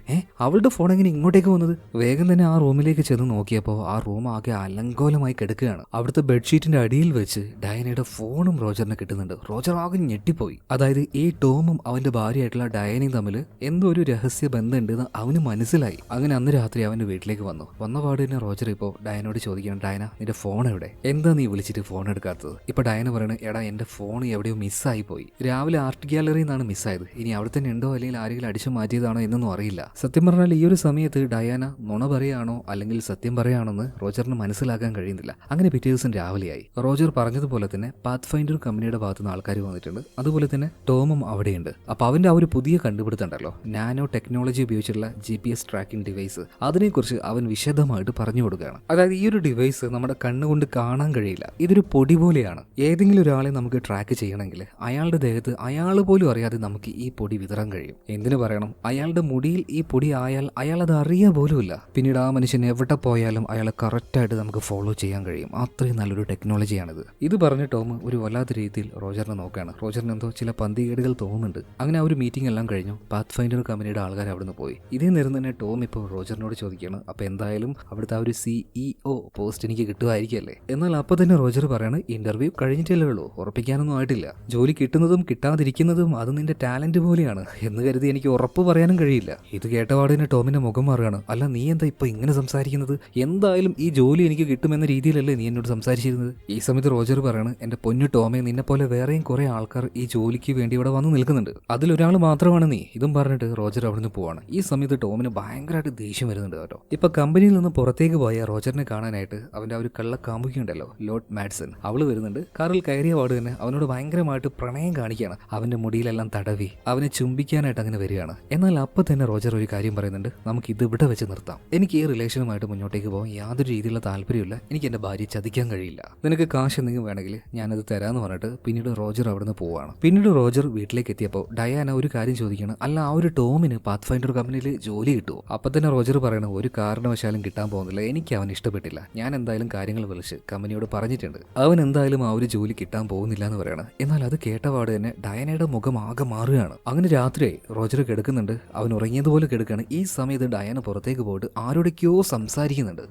അവളുടെ ഫോൺ എങ്ങനെ ഇങ്ങോട്ടേക്ക് വന്നത്? വേഗം തന്നെ ആ റൂമിലേക്ക് ചെന്ന് നോക്കിയപ്പോൾ ആ റൂം ആകെ അലങ്കോലമായി കിടക്കുകയാണ്. അവിടുത്തെ ബെഡ്ഷീറ്റിന്റെ അടിയിൽ വെച്ച് ഡയനയുടെ ഫോണും റോജറിന് കിട്ടുന്നുണ്ട്. റോജർ ആകെ ഞെട്ടിപ്പോയി. അതായത് ഈ ടോമും അവന്റെ ഭാര്യയായിട്ടുള്ള ഡയനയും തമ്മിൽ എന്തോ ഒരു രഹസ്യ ബന്ധമുണ്ടെന്ന് അവന് മനസ്സിലായി. അങ്ങനെ അന്ന് രാത്രി അവന്റെ വീട്ടിലേക്ക് വന്ന പാട് തന്നെ റോജർ ഇപ്പോൾ ഡയനോട് ചോദിക്കണം, ഡയന നിന്റെ ഫോൺ എവിടെ? എന്താ നീ വിളിച്ചിട്ട് ഫോൺ എടുക്കാത്തത്? ഇപ്പൊ ഡയന പറയണ, എടാ എന്റെ ഫോൺ എവിടെയോ മിസ്സായി പോയി. രാവിലെ ആർട്ട് ഗ്യാലറിയിൽ നിന്നാണ് മിസ്സായത്. ഇനി അവിടെ തന്നെ ഉണ്ടോ അല്ലെങ്കിൽ ആരെങ്കിലും അടിച്ചു മാറ്റിയതാണോ എന്നൊന്നും അറിയില്ല. സത്യം പറഞ്ഞാൽ ഈ ഒരു സമയത്ത് ഡയാന നുണ പറയാണോ അല്ലെങ്കിൽ സത്യം പറയാണോന്ന് റോജറിന് മനസ്സിലാക്കാൻ കഴിയുന്നില്ല. അങ്ങനെ പിറ്റേ ദിവസം രാവിലെയായി. റോജർ പറഞ്ഞതുപോലെ തന്നെ പാത്ത് ഫൈൻഡർ കമ്പനിയുടെ ഭാഗത്തുനിന്ന് ആൾക്കാർ വന്നിട്ടുണ്ട്. അതുപോലെ തന്നെ ടോമും അവിടെയുണ്ട്. അപ്പൊ അവന്റെ ആ ഒരു പുതിയ കണ്ടുപിടുത്തമുണ്ടല്ലോ, നാനോ ടെക്നോളജി ഉപയോഗിച്ചുള്ള GPS ട്രാക്കിംഗ് ഡിവൈസ്, അതിനെക്കുറിച്ച് അവൻ വിശദമായിട്ട് പറഞ്ഞു കൊടുക്കുകയാണ്. അതായത് ഈ ഒരു ഡിവൈസ് നമ്മുടെ കണ്ണുകൊണ്ട് കാണാൻ കഴിയില്ല. ഇതൊരു പൊടി പോലെയാണ്. ഏതെങ്കിലും ഒരാളെ നമുക്ക് ട്രാക്ക് ചെയ്യണമെങ്കിൽ അയാളുടെ ദേഹത്ത് അയാൾ പോലും അറിയാതെ നമുക്ക് ഈ പൊടി വിതറാൻ കഴിയും. എന്തിനു പറയണം, അയാളുടെ മുടിയിൽ ഈ പൊടി ആയാൽ അയാൾ അത് അറിയുക പോലുമില്ല. പിന്നീട് ആ മനുഷ്യൻ എവിടെ പോയാലും അയാളെ കറക്റ്റായിട്ട് നമുക്ക് ഫോളോ ചെയ്യാൻ കഴിയും. അത്രയും നല്ലൊരു ടെക്നോളജിയാണിത്. ഇത് പറഞ്ഞ ടോം ഒരു വല്ലാത്ത രീതിയിൽ റോജറിനെ നോക്കുകയാണ്. റോജറിന് എന്തോ ചില പന്തികേടുകൾ തോന്നുന്നുണ്ട്. അങ്ങനെ ആ ഒരു മീറ്റിംഗ് എല്ലാം കഴിഞ്ഞു. പാത്ത് ഫൈൻഡർ കമ്പനിയുടെ ആൾക്കാർ അവിടുന്ന് പോയി. ഇതേ നേരം തന്നെ ടോം ഇപ്പോൾ റോജറിനോട് ചോദിക്കുകയാണ്, അപ്പൊ എന്തായാലും അവിടുത്തെ ആ ഒരു CEO പോസ്റ്റ് എനിക്ക് കിട്ടുമായിരിക്കല്ലേ? എന്നാൽ അപ്പൊ തന്നെ റോജർ പറയാണ്, ഇന്റർവ്യൂ കഴിഞ്ഞിട്ടല്ലേ ഉള്ളൂ, ഉറപ്പിക്കാനൊന്നും ആയിട്ടില്ല. ജോലി കിട്ടുന്നതും കിട്ടാതിരിക്കുന്നതും അത് നിന്റെ ടാലന്റ് പോലെയാണ് എന്ന് കരുതി എനിക്ക് ഉറപ്പ് പറയാനും കഴിയില്ല. ഇത് കേട്ടപാടിന് ടോമിന്റെ മുഖം മാറുകയാണ്. അല്ല, നീ എന്താ ഇപ്പൊ ഇങ്ങനെ സംസാരിക്കുന്നത്? എന്തായാലും ഈ ജോലി എനിക്ക് കിട്ടുമെന്ന രീതിയിലല്ലേ നീ എന്നോട് സംസാരിച്ചിരുന്നത്? ഈ സമയത്ത് റോജർ പറയാണ്, എന്റെ പൊന്നു ടോമെ, നിന്നെ പോലെ വേറെയും കുറെ ആൾക്കാർ ഈ ജോലിക്ക് വേണ്ടി ഇവിടെ വന്ന് നിൽക്കുന്നുണ്ട്. അതിലൊരാൾ മാത്രമാണ് നീ. ഇതും പറഞ്ഞിട്ട് റോജർ അവിടുന്ന് പോവാണ്. ഈ സമയത്ത് ടോമിന് ഭയങ്കരമായിട്ട് ദേഷ്യം വരുന്നുണ്ട് കേട്ടോ. ഇപ്പൊ കമ്പനിയിൽ നിന്ന് പുറത്തേക്ക് പോയ റോജറിനെ കാണാനായിട്ട് അവന്റെ ആ ഒരു കള്ള കാമുകിയുണ്ടല്ലോ, ലോർഡ് മാഡ്സൺ, അവള് വരുന്നുണ്ട്. കാറിൽ കയറിയ പാട് തന്നെ അവനോട് ഭയങ്കരമായിട്ട് പ്രണയം കാണിക്കുകയാണ്. അവന്റെ മുടിയിലെല്ലാം തടവി അവനെ ചുംബിക്കാനായിട്ട് അങ്ങനെ വരികയാണ്. എന്നാൽ അപ്പൊ തന്നെ റോജർ ഒരു കാര്യം പറയുന്നുണ്ട്, നമുക്ക് ഇത് ഇവിടെ വെച്ച് നിർത്താം. എനിക്ക് ഈ റിലേഷനുമായിട്ട് മുന്നോട്ടേക്ക് പോകാൻ യാതൊരു രീതിയിലുള്ള താല്പര്യമില്ല. എനിക്ക് എന്റെ ഭാര്യയെ ചതിക്കാൻ കഴിയില്ല. നിനക്ക് കാശ് എന്തെങ്കിലും വേണമെങ്കിൽ ഞാനത് തരാമെന്ന് പറഞ്ഞിട്ട് പിന്നീട് റോജർ അവിടുന്ന് പോവാണ്. പിന്നീട് റോജർ വീട്ടിലേക്ക് എത്തിയപ്പോൾ ഡയാന ഒരു കാര്യം ചോദിക്കണം, അല്ല ആ ഒരു ടോമിന് പാത്ത് ഫൈൻഡർ കമ്പനിയിൽ ജോലി കിട്ടുമോ? അപ്പൊ തന്നെ റോജർ പറയണം, ഒരു കാരണവശാലും കിട്ടാൻ പോകുന്നില്ല. എനിക്ക് അവൻ ഇഷ്ടപ്പെട്ടില്ല. ഞാൻ എന്തായാലും കാര്യങ്ങൾ വിളിച്ച് കമ്പനിയോട് പറഞ്ഞിട്ടുണ്ട്. അവൻ എന്തായാലും ആ ഒരു ജോലി കിട്ടാൻ പോകുന്നില്ല എന്ന് പറയണം. എന്നാൽ അത് കേട്ടപാട് തന്നെ ഡയനയുടെ മുഖം ആകെ മാറുകയാണ്. അങ്ങനെ രാത്രിയായി. റോജർ കിടക്കുന്നുണ്ട്. അവൻ ഉറങ്ങിയതുപോലെ കിടക്കുകയാണ്. ഈ സമയത്ത് ഡയന പുറത്തേക്ക് പോയിട്ട് ആരോടൊക്കെയോ സംസാരിക്കുന്നുണ്ട്.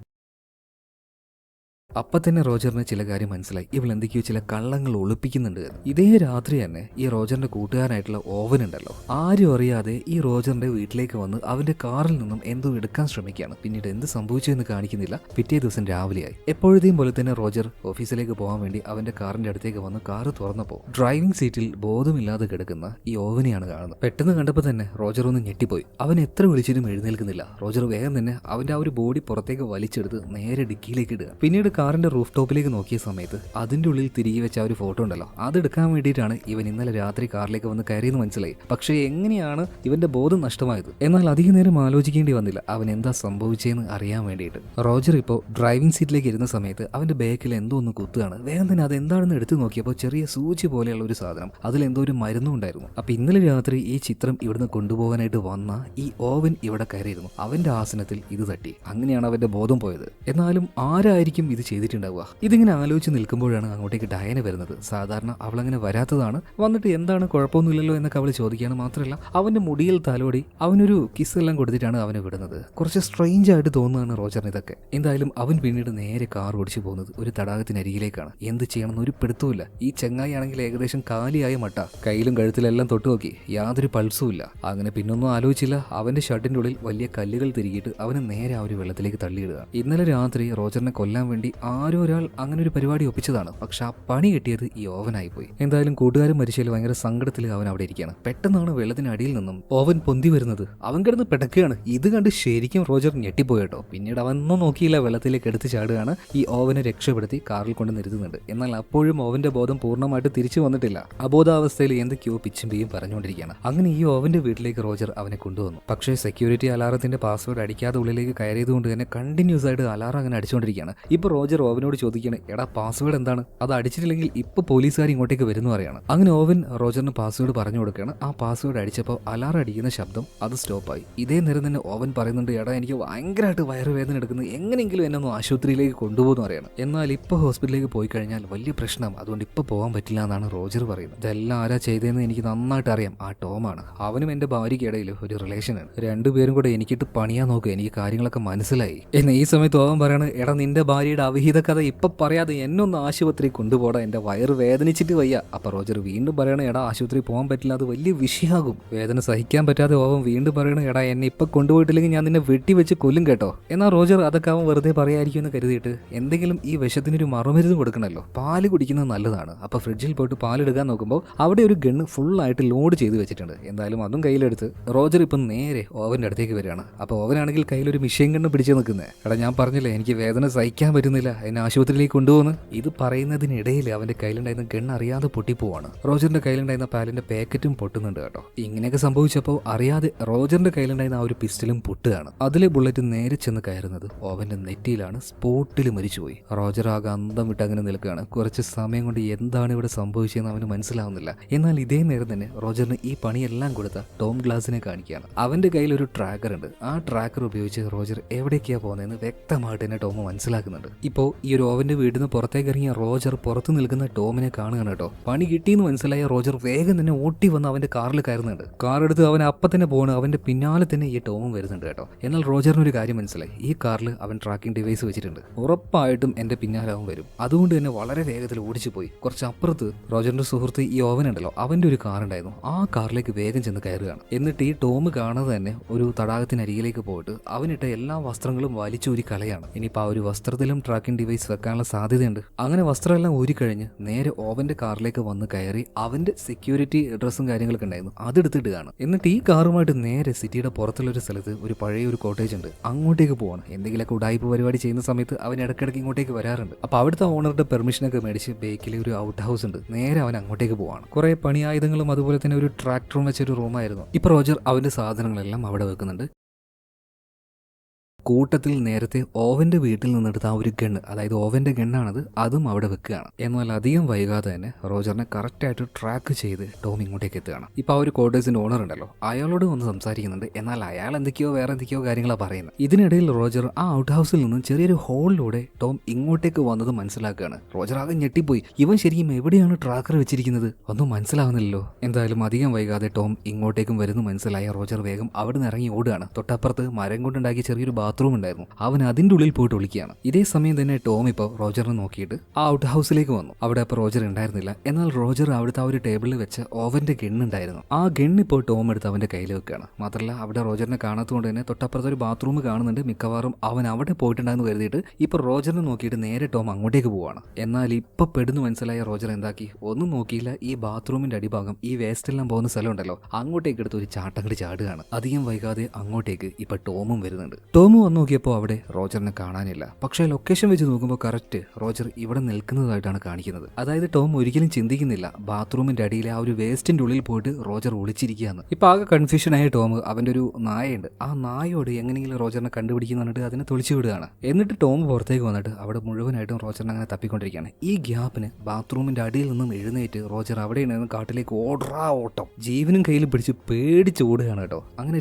അപ്പം തന്നെ റോജറിന് ചില കാര്യം മനസ്സിലായി. ഇവൾ എന്തൊക്കെയോ ചില കള്ളങ്ങൾ ഒളിപ്പിക്കുന്നുണ്ട്. ഇതേ രാത്രി തന്നെ ഈ റോജറിന്റെ കൂട്ടുകാരനായിട്ടുള്ള ഓവൻ ഉണ്ടല്ലോ, ആരും അറിയാതെ ഈ റോജറിന്റെ വീട്ടിലേക്ക് വന്ന് അവന്റെ കാറിൽ നിന്നും എന്തോ എടുക്കാൻ ശ്രമിക്കുകയാണ്. പിന്നീട് എന്ത് സംഭവിച്ചെന്ന് കാണിക്കുന്നില്ല. പിറ്റേ ദിവസം രാവിലെയായി. എപ്പോഴത്തെയും പോലെ തന്നെ റോജർ ഓഫീസിലേക്ക് പോകാൻ വേണ്ടി അവന്റെ കാറിന്റെ അടുത്തേക്ക് വന്ന് കാറ് തുറന്നപ്പോൾ ഡ്രൈവിംഗ് സീറ്റിൽ ബോധമില്ലാതെ കിടക്കുന്ന ഈ ഓവനെയാണ് കാണുന്നത്. പെട്ടെന്ന് കണ്ടപ്പോൾ തന്നെ റോജർ ഒന്ന് ഞെട്ടിപ്പോയി. അവൻ എത്ര വിളിച്ചിട്ടും എഴുന്നേൽക്കുന്നില്ല. റോജർ വേഗം തന്നെ അവന്റെ ആ ഒരു ബോഡി പുറത്തേക്ക് വലിച്ചെടുത്ത് നേരെ ഡിക്കിയിലേക്ക് ഇടുക. പിന്നീട് കാറിന്റെ റൂഫ് ടോപ്പിലേക്ക് നോക്കിയ സമയത്ത് അതിന്റെ ഉള്ളിൽ തിരികെ വെച്ച ആ ഒരു ഫോട്ടോ ഉണ്ടല്ലോ, അതെടുക്കാൻ വേണ്ടിയിട്ടാണ് ഇവൻ ഇന്നലെ രാത്രി കാറിലേക്ക് വന്ന് കയറിയെന്ന് മനസ്സിലായി. പക്ഷേ എങ്ങനെയാണ് ഇവന്റെ ബോധം നഷ്ടമായത്? എന്നാൽ അധിക നേരം ആലോചിക്കേണ്ടി വന്നില്ല അവൻ എന്താ സംഭവിച്ചതെന്ന് അറിയാൻ വേണ്ടിയിട്ട്. റോജർ ഇപ്പോൾ ഡ്രൈവിംഗ് സീറ്റിലേക്ക് ഇരുന്ന സമയത്ത് അവന്റെ ബാക്കിൽ എന്തോ ഒന്ന് കുത്തുകയാണ്. വേഗം തന്നെ അത് എന്താണെന്ന് എടുത്തു നോക്കിയപ്പോൾ ചെറിയ സൂചി പോലെയുള്ള ഒരു സാധനം, അതിലെന്തോ ഒരു മരുന്നും ഉണ്ടായിരുന്നു. അപ്പൊ ഇന്നലെ രാത്രി ഈ ചിത്രം ഇവിടുന്ന് കൊണ്ടുപോകാനായിട്ട് വന്ന ഈ ഓവൻ ഇവിടെ കയറിയിരുന്നു. അവന്റെ ആസനത്തിൽ ഇത് തട്ടി. അങ്ങനെയാണ് അവന്റെ ബോധം പോയത്. എന്നാലും ആരായിരിക്കും ഇത് ചെയ്തിട്ടുണ്ടാവുക? ഇതിങ്ങനെ ആലോചിച്ച് നിൽക്കുമ്പോഴാണ് അങ്ങോട്ടേക്ക് ഡയന വരുന്നത്. സാധാരണ അവളങ്ങനെ വരാത്തതാണ്. വന്നിട്ട് എന്താണ് കുഴപ്പമൊന്നുമില്ലല്ലോ എന്നൊക്കെ അവൾ ചോദിക്കുകയാണ്. മാത്രമല്ല അവന്റെ മുടിയിൽ തലോടി അവനൊരു കിസ് എല്ലാം കൊടുത്തിട്ടാണ് അവനെ വിടുന്നത്. കുറച്ച് സ്ട്രെയിഞ്ച് ആയിട്ട് തോന്നുകയാണ് റോജറിന് ഇതൊക്കെ. എന്തായാലും അവൻ പിന്നീട് നേരെ കാർ ഓടിച്ചു പോകുന്നത് ഒരു തടാകത്തിനരികിലേക്കാണ്. എന്ത് ചെയ്യണമെന്ന് ഒരു പിടുത്തവുമില്ല. ഈ ചെങ്ങായി ആണെങ്കിൽ ഏകദേശം കാലിയായ മട്ട, കയ്യിലും കഴുത്തിലെല്ലാം തൊട്ടു നോക്കി, യാതൊരു പൾസും ഇല്ല. അങ്ങനെ പിന്നൊന്നും ആലോചിച്ചില്ല, അവന്റെ ഷർട്ടിന്റെ ഉള്ളിൽ വലിയ കല്ലുകൾ തിരികിയിട്ട് അവന് നേരെ ആ ഒരു വെള്ളത്തിലേക്ക് തള്ളിയിടുക. ഇന്നലെ രാത്രി റോജറിനെ കൊല്ലാൻ വേണ്ടി ആരോ ഒരാൾ അങ്ങനെ ഒരു പരിപാടി ഒപ്പിച്ചതാണ്. പക്ഷെ ആ പണി കിട്ടിയത് ഈ ഓവനായി പോയി. എന്തായാലും കൂട്ടുകാരൻ മരിച്ചതിൽ ഭയങ്കര സങ്കടത്തിൽ അവൻ അവിടെ ഇരിക്കുകയാണ്. പെട്ടെന്നാണ് വെള്ളത്തിനടിയിൽ നിന്നും ഓവൻ പൊന്തി വരുന്നത്. അവൻ കിടന്ന് പിടക്കുകയാണ്. ഇത് കണ്ട് ശരിക്കും റോജർ ഞെട്ടിപ്പോയിട്ടോ. പിന്നീട് അവനൊന്നും നോക്കിയില്ല, വെള്ളത്തിലേക്ക് എടുത്ത് ചാടുകയാണ്. ഈ ഓവനെ രക്ഷപ്പെടുത്തി കാറിൽ കൊണ്ട് നിർത്തുന്നുണ്ട്. എന്നാൽ അപ്പോഴും ഓവന്റെ ബോധം പൂർണ്ണമായിട്ട് തിരിച്ചു വന്നിട്ടില്ല. അബോധാവസ്ഥയിൽ എന്തൊക്കെയോ പിച്ചും പിയും പറഞ്ഞുകൊണ്ടിരിക്കുകയാണ്. അങ്ങനെ ഈ ഓവന്റെ വീട്ടിലേക്ക് റോജർ അവനെ കൊണ്ടുവന്നു. പക്ഷേ സെക്യൂരിറ്റി അലാറത്തിന്റെ പാസ്വേഡ് അടിക്കാതെ ഉള്ളിലേക്ക് കയറിയതുകൊണ്ട് തന്നെ കണ്ടിന്യൂസ് ആയിട്ട് അലാറം അങ്ങനെ അടിച്ചുകൊണ്ടിരിക്കുകയാണ്. ഇപ്പൊ റോജർ ഓവനോട് ചോദിക്കുകയാണ്, എടാ പാസ്വേഡ് എന്താണ്? അത് അടിച്ചിട്ടില്ലെങ്കിൽ ഇപ്പൊ പോലീസുകാർ ഇങ്ങോട്ടേക്ക് വരുന്നു പറയാണ്. അങ്ങനെ ഓവൻ റോജറിന് പാസ്വേഡ് പറഞ്ഞു കൊടുക്കുകയാണ്. ആ പാസ്വേഡ് അടിച്ചപ്പോൾ അലാറം അടിക്കുന്ന ശബ്ദം അത് സ്റ്റോപ്പായി. ഇതേ നേരം തന്നെ ഓവൻ പറയുന്നുണ്ട്, എടാ എനിക്ക് ഭയങ്കരമായിട്ട് വയറുവേദന എടുക്കുന്നത്, എങ്ങനെയെങ്കിലും എന്നെ ഒന്ന് ആശുപത്രിയിലേക്ക് കൊണ്ടുപോകുന്നു പറയാണ്. എന്നാൽ ഇപ്പോൾ ഹോസ്പിറ്റലിലേക്ക് പോയി കഴിഞ്ഞാൽ വലിയ പ്രശ്നം, അതുകൊണ്ട് ഇപ്പോൾ പോകാൻ പറ്റില്ല എന്നാണ് റോജർ പറയുന്നത്. ഇതെല്ലാം ആരാ ചെയ്തതെന്ന് എനിക്ക് നന്നായിട്ട് അറിയാം, ആ ടോമാണ്. അവനും എൻ്റെ ഭാര്യയ്ക്കിടയിൽ ഒരു റിലേഷനാണ്. രണ്ടുപേരും കൂടെ എനിക്കിട്ട് പണിയാൻ നോക്കുക, എനിക്ക് കാര്യങ്ങളൊക്കെ മനസ്സിലായി. എന്നാൽ ഈ സമയത്ത് ഓവൻ പറയാണ്, എടാ നിന്റെ ഭാര്യയുടെ അവിഹിത കഥ ഇപ്പം പറയാതെ എന്നൊന്ന് ആശുപത്രി കൊണ്ടുപോടാ, എൻ്റെ വയറ് വേദനിച്ചിട്ട് വയ്യ. അപ്പൊ റോജർ വീണ്ടും പറയണ, എടാ ആശുപത്രി പോകാൻ പറ്റില്ല, അത് വലിയ വിഷയമാകും. വേദന സഹിക്കാൻ പറ്റാതെ ഓവൻ വീണ്ടും പറയണ, എടാ എന്നെ ഇപ്പൊ കൊണ്ടുപോയിട്ടില്ലെങ്കിൽ ഞാൻ നിന്നെ വെട്ടിവെച്ച് കൊല്ലും കേട്ടോ. എന്നാൽ റോജർ അതൊക്കെ അവൻ വെറുതെ പറയായിരിക്കും എന്ന് കരുതിയിട്ട് എന്തെങ്കിലും ഈ വിഷത്തിനൊരു മറുമരുന്ന് കൊടുക്കണമല്ലോ, പാല് കുടിക്കുന്നത് നല്ലതാണ്. അപ്പൊ ഫ്രിഡ്ജിൽ പോയിട്ട് പാലെടുക്കാൻ നോക്കുമ്പോൾ അവിടെ ഒരു ഗണ്ണ് ഫുള്ളായിട്ട് ലോഡ് ചെയ്ത് വെച്ചിട്ടുണ്ട്. എന്തായാലും അതും കയ്യിലെടുത്ത് റോജർ ഇപ്പം നേരെ ഓവന്റെ അടുത്തേക്ക് വരികയാണ്. അപ്പോൾ ഓവനാണെങ്കിൽ കയ്യിലൊരു മിഷ്യൻ ഗണ്ണ് പിടിച്ച് നിൽക്കുന്നത്. എടാ ഞാൻ പറഞ്ഞില്ലേ എനിക്ക് വേദന സഹിക്കാൻ പറ്റുന്നില്ല, എന്നെ ആശുപത്രിയിലേക്ക് കൊണ്ടുപോകുന്നു. ഇത് പറയുന്നതിനിടയിൽ അവന്റെ കയ്യിലുണ്ടായിരുന്ന ഗണ്ണ് അറിയാതെ പൊട്ടിപ്പോവാണ്. റോജറിന്റെ കയ്യിലുണ്ടായിരുന്ന പാലിന്റെ പാക്കറ്റും പൊട്ടുന്നുണ്ട് കേട്ടോ. ഇങ്ങനെയൊക്കെ സംഭവിച്ചപ്പോൾ അറിയാതെ റോജറിന്റെ കയ്യിലുണ്ടായിരുന്ന ആ ഒരു പിസ്റ്റലും പൊട്ടുകയാണ്. അതിലെ ബുള്ളറ്റ് നേരെ ചെന്ന് കയറുന്നത് ഓവന്റെ നെറ്റിയിലാണ്. സ്പോട്ടിൽ മരിച്ചുപോയി. റോജർ ആകെ അന്തം വിട്ട് അങ്ങനെ നിൽക്കുകയാണ്. കുറച്ച് സമയം കൊണ്ട് എന്താണ് ഇവിടെ സംഭവിച്ചതെന്ന് അവന് മനസ്സിലാവുന്നില്ല. എന്നാൽ ഇതേ നേരം തന്നെ റോജറിന് ഈ പണിയെല്ലാം കൊടുത്ത ടോം ഗ്ലാസിനെ കാണിക്കുകയാണ്. അവന്റെ കയ്യിൽ ഒരു ട്രാക്കർ ഉണ്ട്. ആ ട്രാക്കർ ഉപയോഗിച്ച് റോജർ എവിടേക്കാണ് പോകുന്നതെന്ന് വ്യക്തമായിട്ട് തന്നെ ടോം മനസ്സിലാക്കുന്നുണ്ട്. ഇപ്പോൾ ഈ ഒരു ഓവന്റെ വീട്ടിൽ നിന്ന് പുറത്തേക്ക് ഇറങ്ങിയ റോജർ പുറത്ത് നിൽക്കുന്ന ടോമിനെ കാണുകയാണ് കേട്ടോ. പണി കിട്ടിയെന്ന് മനസ്സിലായ റോജർ വേഗം തന്നെ ഓട്ടി വന്ന് അവന്റെ കാറിൽ കയറുന്നുണ്ട്. കാർ എടുത്ത് അവൻ അപ്പം തന്നെ പോകണം. അവന്റെ പിന്നാലെ തന്നെ ഈ ടോമും വരുന്നുണ്ട് കേട്ടോ. എന്നാൽ റോജറിന് ഒരു കാര്യം മനസ്സിലായി, ഈ കാറിൽ അവൻ ട്രാക്കിംഗ് ഡിവൈസ് വെച്ചിട്ടുണ്ട്, ഉറപ്പായിട്ടും എന്റെ പിന്നാലെ അവൻ വരും. അതുകൊണ്ട് തന്നെ വളരെ വേഗത്തിൽ ഓടിച്ചു പോയി. കുറച്ച് അപ്പുറത്ത് റോജറിന്റെ സുഹൃത്ത് ഈ ഓവൻ ഉണ്ടല്ലോ, അവന്റെ ഒരു കാർ ഉണ്ടായിരുന്നു. ആ കാറിലേക്ക് വേഗം ചെന്ന് കയറുകയാണ്. എന്നിട്ട് ഈ ടോം കാണാതെ തന്നെ ഒരു തടാകത്തിനരികിലേക്ക് പോയിട്ട് അവനിട്ട എല്ലാ വസ്ത്രങ്ങളും വലിച്ചൂരി കളയാണ്. ഇനിയിപ്പോൾ ആ ഒരു വസ്ത്രത്തിലും ട്രാക്കിംഗ് ഡിവൈസ് വെക്കാനുള്ള സാധ്യതയുണ്ട്. അങ്ങനെ വസ്ത്രമെല്ലാം ഊരിക്കഴിഞ്ഞ് നേരെ ഓവന്റെ കാറിലേക്ക് വന്ന് കയറി അവന്റെ സെക്യൂരിറ്റി ഡ്രസ്സും കാര്യങ്ങളൊക്കെ ഉണ്ടായിരുന്നു, അതെടുത്തിടുകയാണ്. എന്നിട്ട് ഈ കാറുമായിട്ട് നേരെ സിറ്റിയുടെ പുറത്തുള്ള ഒരു സ്ഥലത്ത് ഒരു പഴയ ഒരു കോട്ടേജ് ഉണ്ട്, അങ്ങോട്ടേക്ക് പോവാണ്. എന്തെങ്കിലുമൊക്കെ ഉടായ്പ പരിപാടി ചെയ്യുന്ന സമയത്ത് അവൻ ഇടയ്ക്കിടയ്ക്ക് ഇങ്ങോട്ടേക്ക് വരാറുണ്ട്. അപ്പോൾ അവിടുത്തെ ഓണറുടെ പെർമിഷനൊക്കെ മേടിച്ച് ബേക്കിൽ ഒരു ഔട്ട് ഹൗസ് ഉണ്ട്, നേരെ അവൻ അങ്ങോട്ടേക്ക് പോവാണ്. കുറെ പണിയായുധങ്ങളും അതുപോലെ തന്നെ ഒരു ട്രാക്ടറും വെച്ചൊരു റൂമായിരുന്നു. ഇപ്പൊ റോജർ അവന്റെ സാധനങ്ങളെല്ലാം അവിടെ വെക്കുന്നുണ്ട്. കൂട്ടത്തിൽ നേരത്തെ ഓവന്റെ വീട്ടിൽ നിന്നെടുത്ത ആ ഒരു ഗണ്ണ്, അതായത് ഓവന്റെ ഗണ്ണാണത്, അതും അവിടെ വെക്കുകയാണ്. എന്നാൽ അധികം വൈകാതെ തന്നെ റോജറിനെ കറക്റ്റായിട്ട് ട്രാക്ക് ചെയ്ത് ടോം ഇങ്ങോട്ടേക്ക് എത്തുകയാണ്. ഇപ്പൊ ആ ഒരു കോട്ടേഴ്സിന്റെ ഓണർ ഉണ്ടല്ലോ, അയാളോട് വന്ന് സംസാരിക്കുന്നുണ്ട്. എന്നാൽ അയാൾ വേറെ എന്തൊക്കെയോ കാര്യങ്ങളാണ് പറയുന്നത്. ഇതിനിടയിൽ റോജർ ആ ഔട്ട് ഹൗസിൽ നിന്നും ചെറിയൊരു ഹോളിലൂടെ ടോം ഇങ്ങോട്ടേക്ക് വന്നത് മനസ്സിലാക്കുകയാണ്. റോജർ ആകെ ഞെട്ടിപ്പോയി. ഇവൻ ശരിക്കും എവിടെയാണ് ട്രാക്കർ വെച്ചിരിക്കുന്നത് ഒന്നും മനസ്സിലാവുന്നില്ലല്ലോ. എന്തായാലും അധികം വൈകാതെ ടോം ഇങ്ങോട്ടേക്കും വരുന്നു മനസ്സിലായ റോജർ വേഗം അവിടെ നിന്ന് ഇറങ്ങി ഓടുകയാണ്. തൊട്ടപ്പുറത്ത് മരം കൊണ്ടുണ്ടാക്കിയ ചെറിയൊരു ബാത്റൂം ഉണ്ടായിരുന്നു, അവൻ അതിന്റെ ഉള്ളിൽ പോയിട്ട് വിളിക്കുകയാണ്. ഇതേ സമയം തന്നെ ടോം ഇപ്പോൾ റോജറിനെ നോക്കിയിട്ട് ആ ഔട്ട് ഹൗസിലേക്ക് വന്നു. അവിടെ അപ്പോൾ റോജർ ഉണ്ടായിരുന്നില്ല. എന്നാൽ റോജർ അവിടുത്തെ ആ ഒരു ടേബിളിൽ വെച്ച് ഓവന്റെ ഗണ്ണുണ്ടായിരുന്നു. ആ ഗണ്ണ് ഇപ്പോൾ ടോം എടുത്ത് അവന്റെ കയ്യിൽ വെക്കുകയാണ്. മാത്രമല്ല അവിടെ റോജറിനെ കാണാത്തതുകൊണ്ട് തന്നെ തൊട്ടപ്പുറത്ത് ഒരു ബാത്റൂം കാണുന്നുണ്ട്. മിക്കവാറും അവൻ അവിടെ പോയിട്ടുണ്ടായിരുന്നു കരുതിയിട്ട് ഇപ്പോൾ റോജറിനെ നോക്കിയിട്ട് നേരെ ടോം അങ്ങോട്ടേക്ക് പോവാണ്. എന്നാൽ ഇപ്പൊ പെടുന്നു മനസ്സിലായ റോജർ എന്താക്കി, ഒന്നും നോക്കിയില്ല, ഈ ബാത്റൂമിന്റെ അടിഭാഗം ഈ വേസ്റ്റ് എല്ലാം പോകുന്ന സ്ഥലം ഉണ്ടല്ലോ, അങ്ങോട്ടേക്ക് എടുത്ത് ഒരു ചാട്ടങ്ങട് ചാടുകയാണ്. അധികം വൈകാതെ അങ്ങോട്ടേക്ക് ഇപ്പൊ ടോമും വരുന്നുണ്ട്. ടോമും വന്ന് നോക്കിയപ്പോൾ അവിടെ റോജറിനെ കാണാനില്ല. പക്ഷേ ലൊക്കേഷൻ വെച്ച് നോക്കുമ്പോൾ കറക്റ്റ് റോജർ ഇവിടെ നിൽക്കുന്നതായിട്ടാണ് കാണിക്കുന്നത്. അതായത് ടോം ഒരിക്കലും ചിന്തിക്കുന്നില്ല ബാത്റൂമിന്റെ അടിയിലെ ആ ഒരു വേസ്റ്റിന്റെ ഉള്ളിൽ പോയിട്ട് റോജർ ഒളിച്ചിരിക്കുകയാണ്. ഇപ്പൊ ആകെ കൺഫ്യൂഷനായ ടോം അവന്റെ ഒരു നായയുണ്ട്, ആ നായോട് എങ്ങനെയെങ്കിലും റോജറിനെ കണ്ടുപിടിക്കുന്ന പറഞ്ഞിട്ട് അതിനെ തൊളിച്ചു വിടുകയാണ്. എന്നിട്ട് ടോം പുറത്തേക്ക് വന്നിട്ട് അവിടെ മുഴുവനായിട്ടും റോജറിനെ അങ്ങനെ തപ്പിക്കൊണ്ടിരിക്കുകയാണ്. ഈ ഗ്യാപ്പിന് ബാത്റൂമിന്റെ അടിയിൽ നിന്നും എഴുന്നേറ്റ് റോജർ അവിടെ ഉണ്ടായിരുന്ന കാട്ടിലേക്ക് ഓട്ടം ജീവനും കയ്യിൽ പിടിച്ച് പേടിച്ച് ഓടുകയാണ് കേട്ടോ. അങ്ങനെ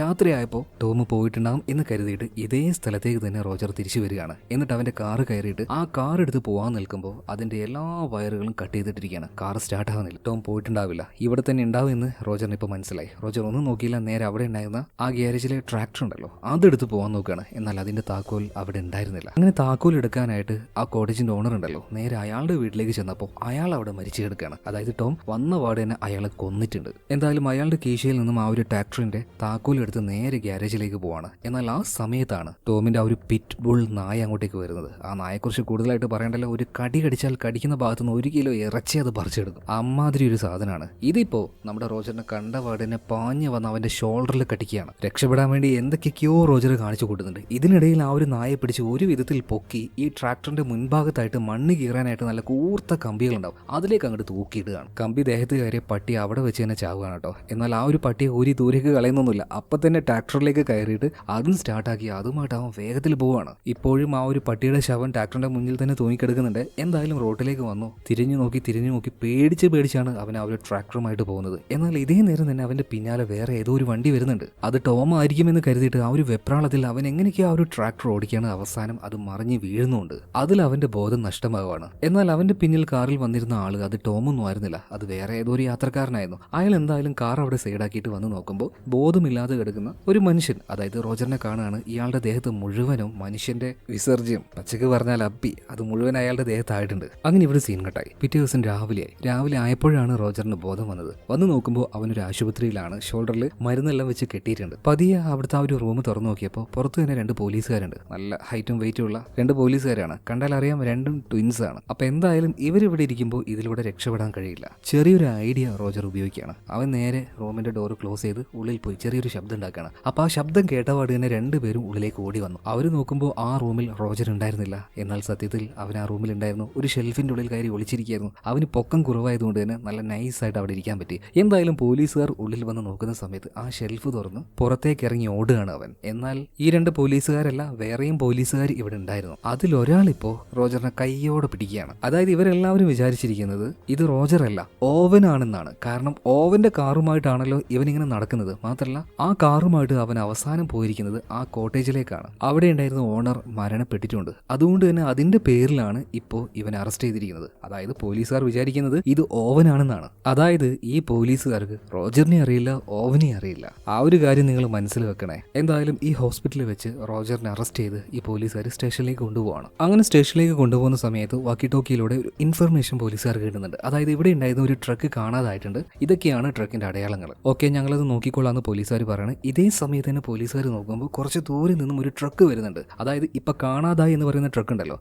രാത്രിയായപ്പോൾ ടോം പോയിട്ടുണ്ടാകും എന്ന് കരുതി കരുതിയിട്ട് ഇതേ സ്ഥലത്തേക്ക് തന്നെ റോജർ തിരിച്ചു വരികയാണ്. എന്നിട്ട് അവന്റെ കാറ് കയറിയിട്ട് ആ കാർ എടുത്ത് പോകാൻ നിൽക്കുമ്പോൾ അതിന്റെ എല്ലാ വയറുകളും കട്ട് ചെയ്തിട്ടിരിക്കുകയാണ്. കാർ സ്റ്റാർട്ട് ആവുന്നില്ല. ടോം പോയിട്ടുണ്ടാവില്ല, ഇവിടെ തന്നെ ഉണ്ടാവും എന്ന് റോജറിന് ഇപ്പോൾ മനസ്സിലായി. റോജർ ഒന്നും നോക്കിയില്ല, നേരെ അവിടെ ഉണ്ടായിരുന്ന ആ ഗ്യാരേജിലെ ട്രാക്ടർ ഉണ്ടല്ലോ അതെടുത്ത് പോകാൻ നോക്കുകയാണ്. എന്നാൽ അതിന്റെ താക്കോൽ അവിടെ ഉണ്ടായിരുന്നില്ല. അങ്ങനെ താക്കോൽ എടുക്കാനായിട്ട് ആ കോട്ടേജിന്റെ ഓണർ ഉണ്ടല്ലോ നേരെ അയാളുടെ വീട്ടിലേക്ക് ചെന്നപ്പോൾ അയാൾ അവിടെ മരിച്ചു കിടക്കുകയാണ്. അതായത് ടോം വന്ന പാട് തന്നെ അയാളെ കൊന്നിട്ടുണ്ട്. എന്തായാലും അയാളുടെ കീശയിൽ നിന്നും ആ ഒരു ട്രാക്ടറിന്റെ താക്കോൽ എടുത്ത് നേരെ ഗ്യാരേജിലേക്ക് പോവാണ്. എന്നാൽ ആ സമയത്താണ് ടോമിന്റെ ആ ഒരു പിറ്റ് ബുൾ നായ അങ്ങോട്ടേക്ക് വരുന്നത്. ആ നായെക്കുറിച്ച് കൂടുതലായിട്ട് പറയണ്ടല്ലോ, ഒരു കടി കടിച്ചാൽ കടിക്കുന്ന ഭാഗത്തുനിന്ന് 1 കിലോ ഇറച്ചി അത് പറിച്ചെടുക്കും. അമ്മാതിരി ഒരു സാധനമാണ്. ഇതിപ്പോ നമ്മുടെ റോജറിനെ കണ്ട പാടിനെ പാഞ്ഞ് വന്ന് അവന്റെ ഷോൾഡറിൽ കടിക്കുകയാണ്. രക്ഷപ്പെടാൻ വേണ്ടി എന്തൊക്കെയോ റോജർ കാണിച്ചു കൂട്ടുന്നുണ്ട്. ഇതിനിടയിൽ ആ ഒരു നായെ പിടിച്ച് ഒരു വിധത്തിൽ പൊക്കി ഈ ട്രാക്ടറിന്റെ മുൻഭാഗത്തായിട്ട് മണ്ണ് കീറാനായിട്ട് നല്ല കൂർത്ത കമ്പികളുണ്ടാവും, അതിലേക്ക് അങ്ങോട്ട് തൂക്കിയിടുകയാണ്. കമ്പി ദേഹത്ത് കയറിയ പട്ടി അവിടെ വെച്ച് തന്നെ ചാവുകയാണ് കേട്ടോ. എന്നാൽ ആ ഒരു പട്ടിയെ ഒരു ദൂരേക്ക് കളയുന്നൊന്നുമില്ല, അപ്പം തന്നെ ട്രാക്ടറിലേക്ക് കയറിയിട്ട് അതും സ്റ്റാർട്ടാക്കി അതുമായിട്ട് അവൻ വേഗത്തിൽ പോവുകയാണ്. ഇപ്പോഴും ആ ഒരു പട്ടിയുടെ ശവം ട്രാക്ടറിന്റെ മുന്നിൽ തന്നെ തൂങ്ങിക്കിടക്കുന്നുണ്ട്. എന്തായാലും റോഡിലേക്ക് വന്നു, തിരിഞ്ഞു നോക്കി പേടിച്ചാണ് അവൻ ആ ഒരു ട്രാക്ടറുമായിട്ട് പോകുന്നത്. എന്നാൽ ഇതേ നേരം തന്നെ അവന്റെ പിന്നാലെ വേറെ ഏതോ ഒരു വണ്ടി വരുന്നുണ്ട്. അത് ടോം ആയിരിക്കുമെന്ന് കരുതിയിട്ട് ആ ഒരു വെപ്രാളത്തിൽ അവൻ എങ്ങനെയൊക്കെയോ ആ ഒരു ട്രാക്ടർ ഓടിക്കുകയാണ്. അവസാനം അത് മറിഞ്ഞ് വീഴുന്നുണ്ട്. അതിൽ അവന്റെ ബോധം നഷ്ടമാവുകയാണ്. എന്നാൽ അവന്റെ പിന്നിൽ കാറിൽ വന്നിരുന്ന ആള് അത് ടോമൊന്നും ആയിരുന്നില്ല, അത് വേറെ ഏതോ ഒരു യാത്രക്കാരനായിരുന്നു. അയാൾ എന്തായാലും കാർ അവിടെ സൈഡാക്കിയിട്ട് വന്ന് നോക്കുമ്പോൾ ബോധമില്ലാതെ കിടക്കുന്ന ഒരു മനുഷ്യൻ, അതായത് റോജറിനെ കാണുകയാണ്. ഇയാളുടെ ദേഹത്ത് മുഴുവനും മനുഷ്യന്റെ വിസർജ്യം, പച്ചക്ക് പറഞ്ഞാൽ അപ്പി, അത് മുഴുവൻ അയാളുടെ ദേഹത്തായിട്ടുണ്ട്. അങ്ങനെ ഇവിടെ സീൻ കട്ടായി. പിറ്റേ ദിവസം രാവിലെ ആയപ്പോഴാണ് റോജറിന് ബോധം വന്നത്. വന്ന് നോക്കുമ്പോൾ അവനൊരു ആശുപത്രിയിലാണ്. ഷോൾഡറിൽ മരുന്നെല്ലാം വെച്ച് കെട്ടിയിട്ടുണ്ട്. പതിയെ അവിടുത്തെ ആ ഒരു റൂം തുറന്നു നോക്കിയപ്പോൾ പുറത്ത് തന്നെ 2 പോലീസുകാരുണ്ട്. നല്ല ഹൈറ്റും വെയിറ്റും ഉള്ള 2 പോലീസുകാരാണ്. കണ്ടാൽ അറിയാം രണ്ടും ട്വിൻസ് ആണ്. അപ്പൊ എന്തായാലും ഇവരിവിടെ ഇരിക്കുമ്പോൾ ഇതിലൂടെ രക്ഷപ്പെടാൻ കഴിയില്ല. ചെറിയൊരു ഐഡിയ റോജർ ഉപയോഗിക്കുകയാണ്. അവൻ നേരെ റൂമിന്റെ ഡോർ ക്ലോസ് ചെയ്ത് ഉള്ളിൽ പോയി ചെറിയൊരു ശബ്ദം ഉണ്ടാക്കുകയാണ്. അപ്പൊ ആ ശബ്ദം കേട്ടപാട് തന്നെ 2 പേരും ഉള്ളിലേക്ക് ഓടി വന്നു. അവർ നോക്കുമ്പോൾ ആ റൂമിൽ റോജർ ഉണ്ടായിരുന്നില്ല. എന്നാൽ സത്യത്തിൽ അവൻ ആ റൂമിൽ ഉണ്ടായിരുന്നു. ഒരു ഷെൽഫിന്റെ ഉള്ളിൽ കയറി ഒളിച്ചിരിക്കുകയായിരുന്നു. അവന് പൊക്കം കുറവായതുകൊണ്ട് തന്നെ നല്ല നൈസായിട്ട് അവിടെ ഇരിക്കാൻ പറ്റി. എന്തായാലും പോലീസുകാർ ഉള്ളിൽ വന്ന് നോക്കുന്ന സമയത്ത് ആ ഷെൽഫ് തുറന്ന് പുറത്തേക്ക് ഇറങ്ങി ഓടുകയാണ് അവൻ. എന്നാൽ ഈ 2 പോലീസുകാരല്ല, വേറെയും പോലീസുകാർ ഇവിടെ ഉണ്ടായിരുന്നു. അതിലൊരാളിപ്പോ റോജറിനെ കൈയോടെ പിടിക്കുകയാണ്. അതായത് ഇവരെല്ലാവരും വിചാരിച്ചിരിക്കുന്നത് ഇത് റോജർ അല്ല, ഓവൻ ആണെന്നാണ്. കാരണം ഓവന്റെ കാറുമായിട്ടാണല്ലോ ഇവനിങ്ങനെ നടക്കുന്നത്. മാത്രമല്ല ആ കാറുമായിട്ട് അവൻ അവസാനം പോയിരിക്കുന്നത് ആ കോട്ടേജിലേക്കാണ്. അവിടെ ഉണ്ടായിരുന്ന ഓണർ മരണപ്പെട്ടിട്ടുണ്ട്. അതുകൊണ്ട് തന്നെ അതിന്റെ പേരിലാണ് ഇപ്പോൾ ഇവൻ അറസ്റ്റ് ചെയ്തിരിക്കുന്നത്. അതായത് പോലീസുകാർ വിചാരിക്കുന്നത് ഇത് ഓവനാണെന്നാണ്. അതായത് ഈ പോലീസുകാർക്ക് റോജറിനെ അറിയില്ല, ഓവനെ അറിയില്ല. ആ ഒരു കാര്യം നിങ്ങൾ മനസ്സിൽ വെക്കണേ. എന്തായാലും ഈ ഹോസ്പിറ്റലിൽ വെച്ച് റോജറിനെ അറസ്റ്റ് ചെയ്ത് ഈ പോലീസുകാർ സ്റ്റേഷനിലേക്ക് കൊണ്ടുപോവാണ്. അങ്ങനെ സ്റ്റേഷനിലേക്ക് കൊണ്ടുപോകുന്ന സമയത്ത് വാക്കി ടോക്കിയിലൂടെ ഒരു ഇൻഫർമേഷൻ പോലീസുകാർ കിട്ടുന്നുണ്ട്. അതായത് ഇവിടെ ഉണ്ടായിരുന്ന ഒരു ട്രക്ക് കാണാതായിട്ടുണ്ട്, ഇതൊക്കെയാണ് ട്രക്കിന്റെ അടയാളങ്ങൾ. ഓക്കെ, ഞങ്ങളത് നോക്കിക്കൊള്ളാന്ന് പോലീസുകാർ പറയണം. ഇതേ സമയത്ത് തന്നെ പോലീസുകാർ നോക്കുമ്പോൾ കുറച്ച് ദൂരെ നിന്നും ഒരു ട്രക്ക് വരുന്നുണ്ട്. അതായത് ഇപ്പൊ കാണാതായി എന്ന് പറയുന്ന ട്രക്ക് ഉണ്ടല്ലോ,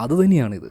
അത് തന്നെയാണിത്.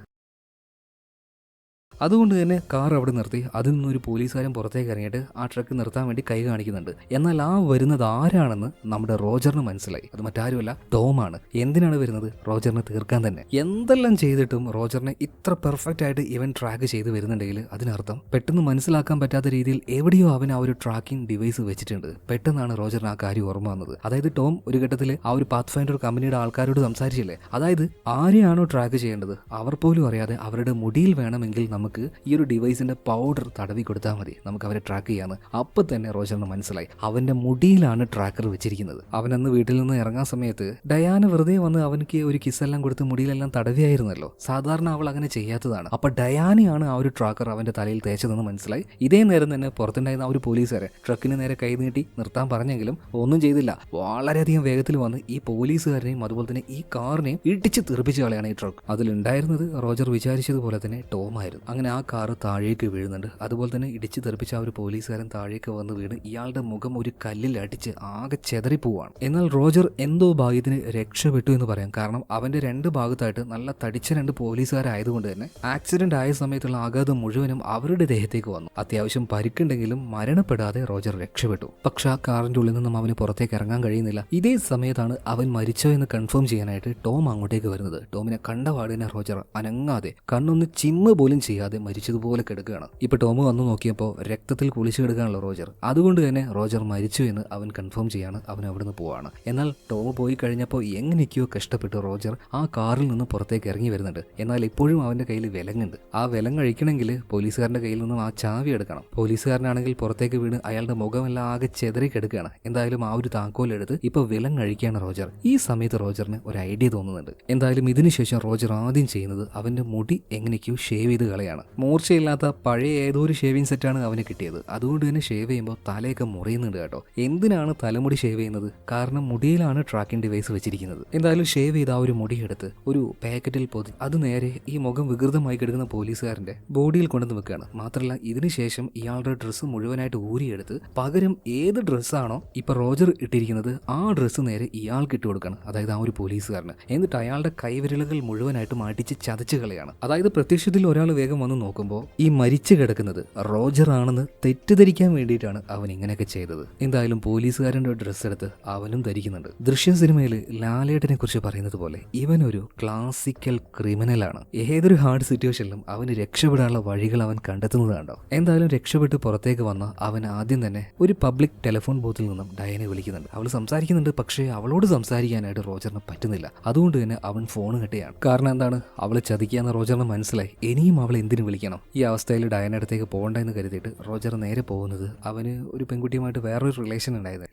അതുകൊണ്ട് തന്നെ കാർ അവിടെ നിർത്തി അതിൽ നിന്നൊരു പോലീസുകാരൻ പുറത്തേക്ക് ഇറങ്ങിയിട്ട് ആ ട്രക്ക് നിർത്താൻ വേണ്ടി കൈ കാണിക്കുന്നുണ്ട്. എന്നാൽ ആ വരുന്നത് ആരാണെന്ന് നമ്മുടെ റോജറിന് മനസ്സിലായി. അത് മറ്റാരുമല്ല, ടോമാണ്. എന്തിനാണ് വരുന്നത്? റോജറിനെ തീർക്കാൻ തന്നെ. എന്തെല്ലാം ചെയ്തിട്ടും റോജറിനെ ഇത്ര പെർഫെക്റ്റ് ആയിട്ട് ഇവൻ ട്രാക്ക് ചെയ്ത് വരുന്നുണ്ടെങ്കിൽ അതിനർത്ഥം പെട്ടെന്ന് മനസ്സിലാക്കാൻ പറ്റാത്ത രീതിയിൽ എവിടെയോ അവൻ ആ ഒരു ട്രാക്കിംഗ് ഡിവൈസ് വെച്ചിട്ടുണ്ട്. പെട്ടെന്നാണ് റോജറിന് ആ കാര്യം ഓർമ്മ വന്നത്. അതായത് ടോം ഒരു ഘട്ടത്തിൽ ആ ഒരു പാത്ത് ഫൈൻഡർ കമ്പനിയുടെ ആൾക്കാരോട് സംസാരിച്ചില്ലേ, അതായത് ആരെയാണോ ട്രാക്ക് ചെയ്യേണ്ടത് അവർ പോലും അറിയാതെ അവരുടെ മുടിയിൽ വേണമെങ്കിൽ നമുക്ക് ഈ ഒരു ഡിവൈസിന്റെ പൗഡർ തടവി കൊടുത്താൽ മതി, നമുക്ക് അവരെ ട്രാക്ക് ചെയ്യാന്ന്. അപ്പൊ തന്നെ റോജറിന് മനസ്സിലായി അവന്റെ മുടിയിലാണ് ട്രാക്കർ വെച്ചിരിക്കുന്നത്. അവൻ അന്ന് വീട്ടിൽ നിന്ന് ഇറങ്ങാൻ സമയത്ത് ഡയാന വെറുതെ വന്ന് അവനക്ക് ഒരു കിസ്സെല്ലാം കൊടുത്ത് മുടിയിലെല്ലാം തടവിയായിരുന്നല്ലോ. സാധാരണ അവൾ അങ്ങനെ ചെയ്യാത്തതാണ്. അപ്പൊ ഡയാനയാണ് ആ ഒരു ട്രാക്കർ അവന്റെ തലയിൽ തേച്ചതെന്ന് മനസ്സിലായി. ഇതേ നേരം തന്നെ പുറത്തുണ്ടായിരുന്ന ആ ഒരു പോലീസുകാരെ ട്രക്കിന് നേരെ കൈ നീട്ടി നിർത്താൻ പറഞ്ഞെങ്കിലും ഒന്നും ചെയ്തില്ല. വളരെയധികം വേഗത്തിൽ വന്ന് ഈ പോലീസുകാരനെയും അതുപോലെ തന്നെ ഈ കാറിനെയും ഇടിച്ച് തെറിപ്പിച്ച് കളയാണ് ഈ ട്രക്ക്. അതിലുണ്ടായിരുന്നത് റോജർ വിചാരിച്ചതുപോലെ തന്നെ ടോം ആയിരുന്നു. അങ്ങനെ ആ കാറ് താഴേക്ക് വീഴുന്നുണ്ട്. അതുപോലെ തന്നെ ഇടിച്ച് തെറിപ്പിച്ച ആ ഒരു പോലീസുകാരൻ താഴേക്ക് വന്ന് വീണ് ഇയാളുടെ മുഖം ഒരു കല്ലിൽ അടിച്ച് ആകെ ചെതറിപ്പോവാണ്. എന്നാൽ റോജർ എന്തോ ഭാഗ്യത്തിന് രക്ഷപ്പെട്ടു എന്ന് പറയാം. കാരണം അവന്റെ 2 ഭാഗത്തായിട്ട് നല്ല തടിച്ച 2 പോലീസുകാരായതുകൊണ്ട് തന്നെ ആക്സിഡന്റ് ആയ സമയത്തുള്ള ആഘാതം മുഴുവനും അവരുടെ ദേഹത്തേക്ക് വന്നു. അത്യാവശ്യം പരിക്കുണ്ടെങ്കിലും മരണപ്പെടാതെ റോജർ രക്ഷപ്പെട്ടു. പക്ഷെ ആ കാറിന്റെ ഉള്ളിൽ നിന്നും അവന് പുറത്തേക്ക് ഇറങ്ങാൻ കഴിയുന്നില്ല. ഇതേ സമയത്താണ് അവൻ മരിച്ചോ എന്ന് കൺഫേം ചെയ്യാനായിട്ട് ടോം അങ്ങോട്ടേക്ക് വരുന്നത്. ടോമിനെ കണ്ടപാട് തന്നെ റോജർ അനങ്ങാതെ കണ്ണൊന്ന് ചിമ്മ പോലും ചെയ്യാതെ കിട്ടാതെ മരിച്ചതുപോലെ കിടക്കുകയാണ്. ഇപ്പൊ ടോം വന്നു നോക്കിയപ്പോൾ രക്തത്തിൽ കുളിച്ചു കിടക്കുകയാണല്ലോ റോജർ. അതുകൊണ്ട് തന്നെ റോജർ മരിച്ചു എന്ന് അവൻ കൺഫേം ചെയ്യാണ്. അവൻ അവിടുന്ന് പോവാണ്. എന്നാൽ ടോം പോയി കഴിഞ്ഞപ്പോൾ എങ്ങനെയൊക്കെയോ കഷ്ടപ്പെട്ട് റോജർ ആ കാറിൽ നിന്ന് പുറത്തേക്ക് ഇറങ്ങി വരുന്നുണ്ട്. എന്നാൽ ഇപ്പോഴും അവന്റെ കയ്യിൽ വിലങ്ങുണ്ട്. ആ വിലങ്ങ് അഴിക്കണമെങ്കിൽ പോലീസുകാരന്റെ കയ്യിൽ നിന്നും ആ ചാവി എടുക്കണം. പോലീസുകാരനാണെങ്കിൽ പുറത്തേക്ക് വീണ് അയാളുടെ മുഖമെല്ലാം ആകെ ചെതറി കിടക്കുകയാണ്. എന്തായാലും ആ ഒരു താക്കോലെടുത്ത് ഇപ്പൊ വിലങ്ങ് അഴിക്കുകയാണ് റോജർ. ഈ സമയത്ത് റോജറിന് ഒരു ഐഡിയ തോന്നുന്നുണ്ട്. എന്തായാലും ഇതിനുശേഷം റോജർ ആദ്യം ചെയ്യുന്നത് അവന്റെ മുടി എങ്ങനെയൊക്കെയോ ഷേവ് ചെയ്ത് കളയാണ്. മൂർച്ചയില്ലാത്ത പഴയ ഏതോ ഒരു ഷേവിംഗ് സെറ്റാണ് അവന് കിട്ടിയത്. അതുകൊണ്ട് തന്നെ ഷേവ് ചെയ്യുമ്പോൾ തലയൊക്കെ മുറിയുന്നുണ്ട് കേട്ടോ. എന്തിനാണ് തലമുടി ഷേവ് ചെയ്യുന്നത്? കാരണം മുടിയിലാണ് ട്രാക്കിംഗ് ഡിവൈസ് വെച്ചിരിക്കുന്നത്. എന്തായാലും ഷേവ് ചെയ്ത ആ ഒരു മുടിയെടുത്ത് ഒരു പാക്കറ്റിൽ പൊതി അത് നേരെ ഈ മുഖം വികൃതമായി കിടക്കുന്ന പോലീസുകാരന്റെ ബോഡിയിൽ കൊണ്ടുവന്ന് വെക്കുകയാണ്. മാത്രമല്ല ഇതിനുശേഷം ഇയാളുടെ ഡ്രസ്സ് മുഴുവനായിട്ട് ഊരിയെടുത്ത് പകരം ഏത് ഡ്രസ്സാണോ ഇപ്പൊ റോജർ ഇട്ടിരിക്കുന്നത് ആ ഡ്രസ്സ് നേരെ ഇയാൾക്ക് ഇട്ട് കൊടുക്കണം. അതായത് ആ ഒരു പോലീസുകാരന്. എന്നിട്ട് അയാളുടെ കൈവിരലുകൾ മുഴുവനായിട്ട് മാറ്റിച്ച് ചതച്ച് കളയാണ്. അതായത് പ്രത്യക്ഷത്തിൽ ഒരാൾ വേഗം വന്ന് നോക്കുമ്പോൾ ഈ മരിച്ചു കിടക്കുന്നത് റോജർ ആണെന്ന് തെറ്റിദ്ധരിക്കാൻ വേണ്ടിയിട്ടാണ് അവൻ ഇങ്ങനെയൊക്കെ ചെയ്തത്. എന്തായാലും പോലീസുകാരന്റെ ഡ്രസ്സ് എടുത്ത് അവനും ധരിക്കുന്നുണ്ട്. ദൃശ്യം സിനിമയിൽ ലാലേട്ടനെ കുറിച്ച് പറയുന്നത് പോലെ ഇവനൊരു ക്ലാസിക്കൽ ക്രിമിനലാണ്. ഏതൊരു ഹാർഡ് സിറ്റുവേഷനിലും അവന് രക്ഷപ്പെടാനുള്ള വഴികൾ അവൻ കണ്ടെത്തുന്നതാണ്ടോ. എന്തായാലും രക്ഷപ്പെട്ട് പുറത്തേക്ക് വന്ന അവൻ ആദ്യം തന്നെ ഒരു പബ്ലിക് ടെലിഫോൺ ബൂത്തിൽ നിന്നും ഡയനെ വിളിക്കുന്നുണ്ട്. അവൾ സംസാരിക്കുന്നുണ്ട്. പക്ഷേ അവളോട് സംസാരിക്കാനായിട്ട് റോജറിന് പറ്റുന്നില്ല. അതുകൊണ്ട് തന്നെ അവൻ ഫോൺ കെട്ടുകയാണ്. കാരണം എന്താണ്? അവളെ ചതിക്കാന്ന് റോജറിന് മനസ്സിലായി. ഇനിയും അവൾ എന്തിനു വിളിക്കണം? ഈ അവസ്ഥയിൽ ഡയന അടുത്തേക്ക് പോകണ്ട എന്ന് കരുതിയിട്ട് റോജർ നേരെ പോകുന്നത് അവന് ഒരു പെൺകുട്ടിയുമായിട്ട് വേറൊരു റിലേഷൻ ഉണ്ടായത്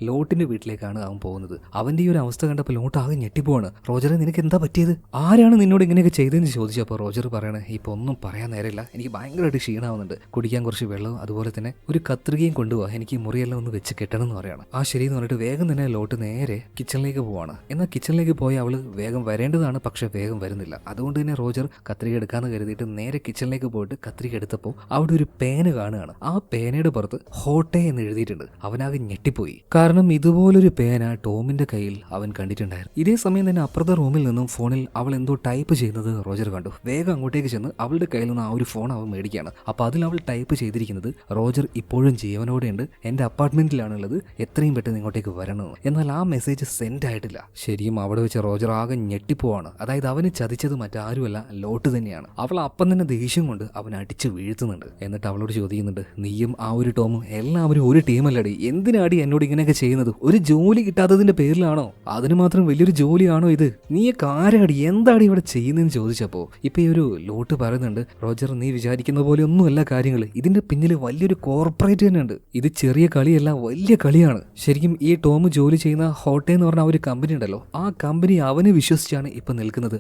ലോട്ടിന്റെ വീട്ടിലേക്കാണ് അവൻ പോകുന്നത്. അവന്റെ ഈ ഒരു അവസ്ഥ കണ്ടപ്പോൾ ലോട്ട് ആകെ ഞെട്ടിപ്പോവാണ്. റോജറെ നിനക്ക് എന്താ പറ്റിയത്? ആരാണ് നിന്നോട് ഇങ്ങനെയൊക്കെ ചെയ്തതെന്ന് ചോദിച്ചപ്പോൾ റോജർ പറയണേ ഇപ്പൊ ഒന്നും പറയാൻ നേരമില്ല. എനിക്ക് ഭയങ്കരമായിട്ട് ക്ഷീണാവുന്നുണ്ട്. കുടിക്കാൻ കുറച്ച് വെള്ളവും അതുപോലെ തന്നെ ഒരു കത്രികയും കൊണ്ടുപോവാ. എനിക്ക് മുറിയെല്ലാം ഒന്ന് വെച്ച് കെട്ടണം എന്ന് പറയാണ്. ആ ശരി എന്ന് പറഞ്ഞിട്ട് വേഗം തന്നെ ലോട്ട് നേരെ കിച്ചണിലേക്ക് പോവാണ്. എന്നാൽ കിച്ചണിലേക്ക് പോയി അവള് വേഗം വരേണ്ടതാണ്. പക്ഷെ വേഗം വരുന്നില്ല. അതുകൊണ്ട് തന്നെ റോജർ കത്രിക എടുക്കാന്ന് കരുതിയിട്ട് നേരെ കിച്ചണിലേക്ക് പോയിട്ട് കത്രിക എടുത്തപ്പോൾ അവിടെ ഒരു പേന കാണുകയാണ്. ആ പേനയുടെ പുറത്ത് ഹോട്ടെ എന്ന് എഴുതിയിട്ടുണ്ട്. അവനാകെ ഞെട്ടിപ്പോയി. കാരണം ഇതുപോലൊരു പേന ടോമിന്റെ കയ്യിൽ അവൻ കണ്ടിട്ടുണ്ടായിരുന്നു. ഇതേ സമയം തന്നെ അപ്പുറത്തെ റൂമിൽ നിന്നും ഫോണിൽ അവൾ എന്തോ ടൈപ്പ് ചെയ്യുന്നത് റോജർ കണ്ടു. വേഗം അങ്ങോട്ടേക്ക് ചെന്ന് അവളുടെ കയ്യിൽ നിന്ന് ആ ഒരു ഫോൺ അവൻ മേടിക്കുകയാണ്. അപ്പൊ അതിൽ അവൾ ടൈപ്പ് ചെയ്തിരിക്കുന്നത് റോജർ ഇപ്പോഴും ജീവനോടെയുണ്ട്, എന്റെ അപ്പാർട്ട്മെന്റിലാണുള്ളത്, എത്രയും പെട്ടെന്ന് ഇങ്ങോട്ടേക്ക് വരണമെന്ന്. എന്നാൽ ആ മെസ്സേജ് സെൻഡ് ആയിട്ടില്ല. ശരിയും അവിടെ വെച്ച് റോജർ ആകെ ഞെട്ടിപ്പോവാണ്. അതായത് അവന് ചതിച്ചത് മറ്റാരുമല്ല ലോട്ട് തന്നെയാണ്. അവൾ അപ്പം തന്നെ ദേഷ്യം കൊണ്ട് അവൻ അടിച്ച് വീഴ്ത്തുന്നുണ്ട്. എന്നിട്ട് അവളോട് ചോദിക്കുന്നുണ്ട്, നീയും ആ ഒരു ടോമും എല്ലാവരും ഒരു ടീമല്ലടി, എന്തിനാടി എന്നോട് ഇങ്ങനെയൊക്കെ ചെയ്യുന്നത്? ഒരു ജോലി കിട്ടാത്തതിന്റെ പേരിലാണോ? അതിന് മാത്രം വലിയൊരു ജോലിയാണോ ഇത്? നീയൊക്കെ ആരാടി, എന്താണ് ഇവിടെ ചെയ്യുന്നതെന്ന് ചോദിച്ചപ്പോ ഇപ്പൊ ഈ ഒരു ലോട്ട് പറയുന്നുണ്ട്, റോജർ നീ വിചാരിക്കുന്ന പോലെ ഒന്നുമല്ല കാര്യങ്ങൾ. ഇതിന്റെ പിന്നിൽ വലിയൊരു കോർപ്പറേറ്റ് തന്നെ ഉണ്ട്. ഇത് ചെറിയ കളിയല്ല, വലിയ കളിയാണ്. ശരിക്കും ഈ ടോം ജോലി ചെയ്യുന്ന ഹോട്ടെ എന്ന് പറഞ്ഞ ആ ഒരു കമ്പനി ഉണ്ടല്ലോ, ആ കമ്പനി അവനെ വിശ്വസിച്ചാണ് ഇപ്പൊ നിൽക്കുന്നത്.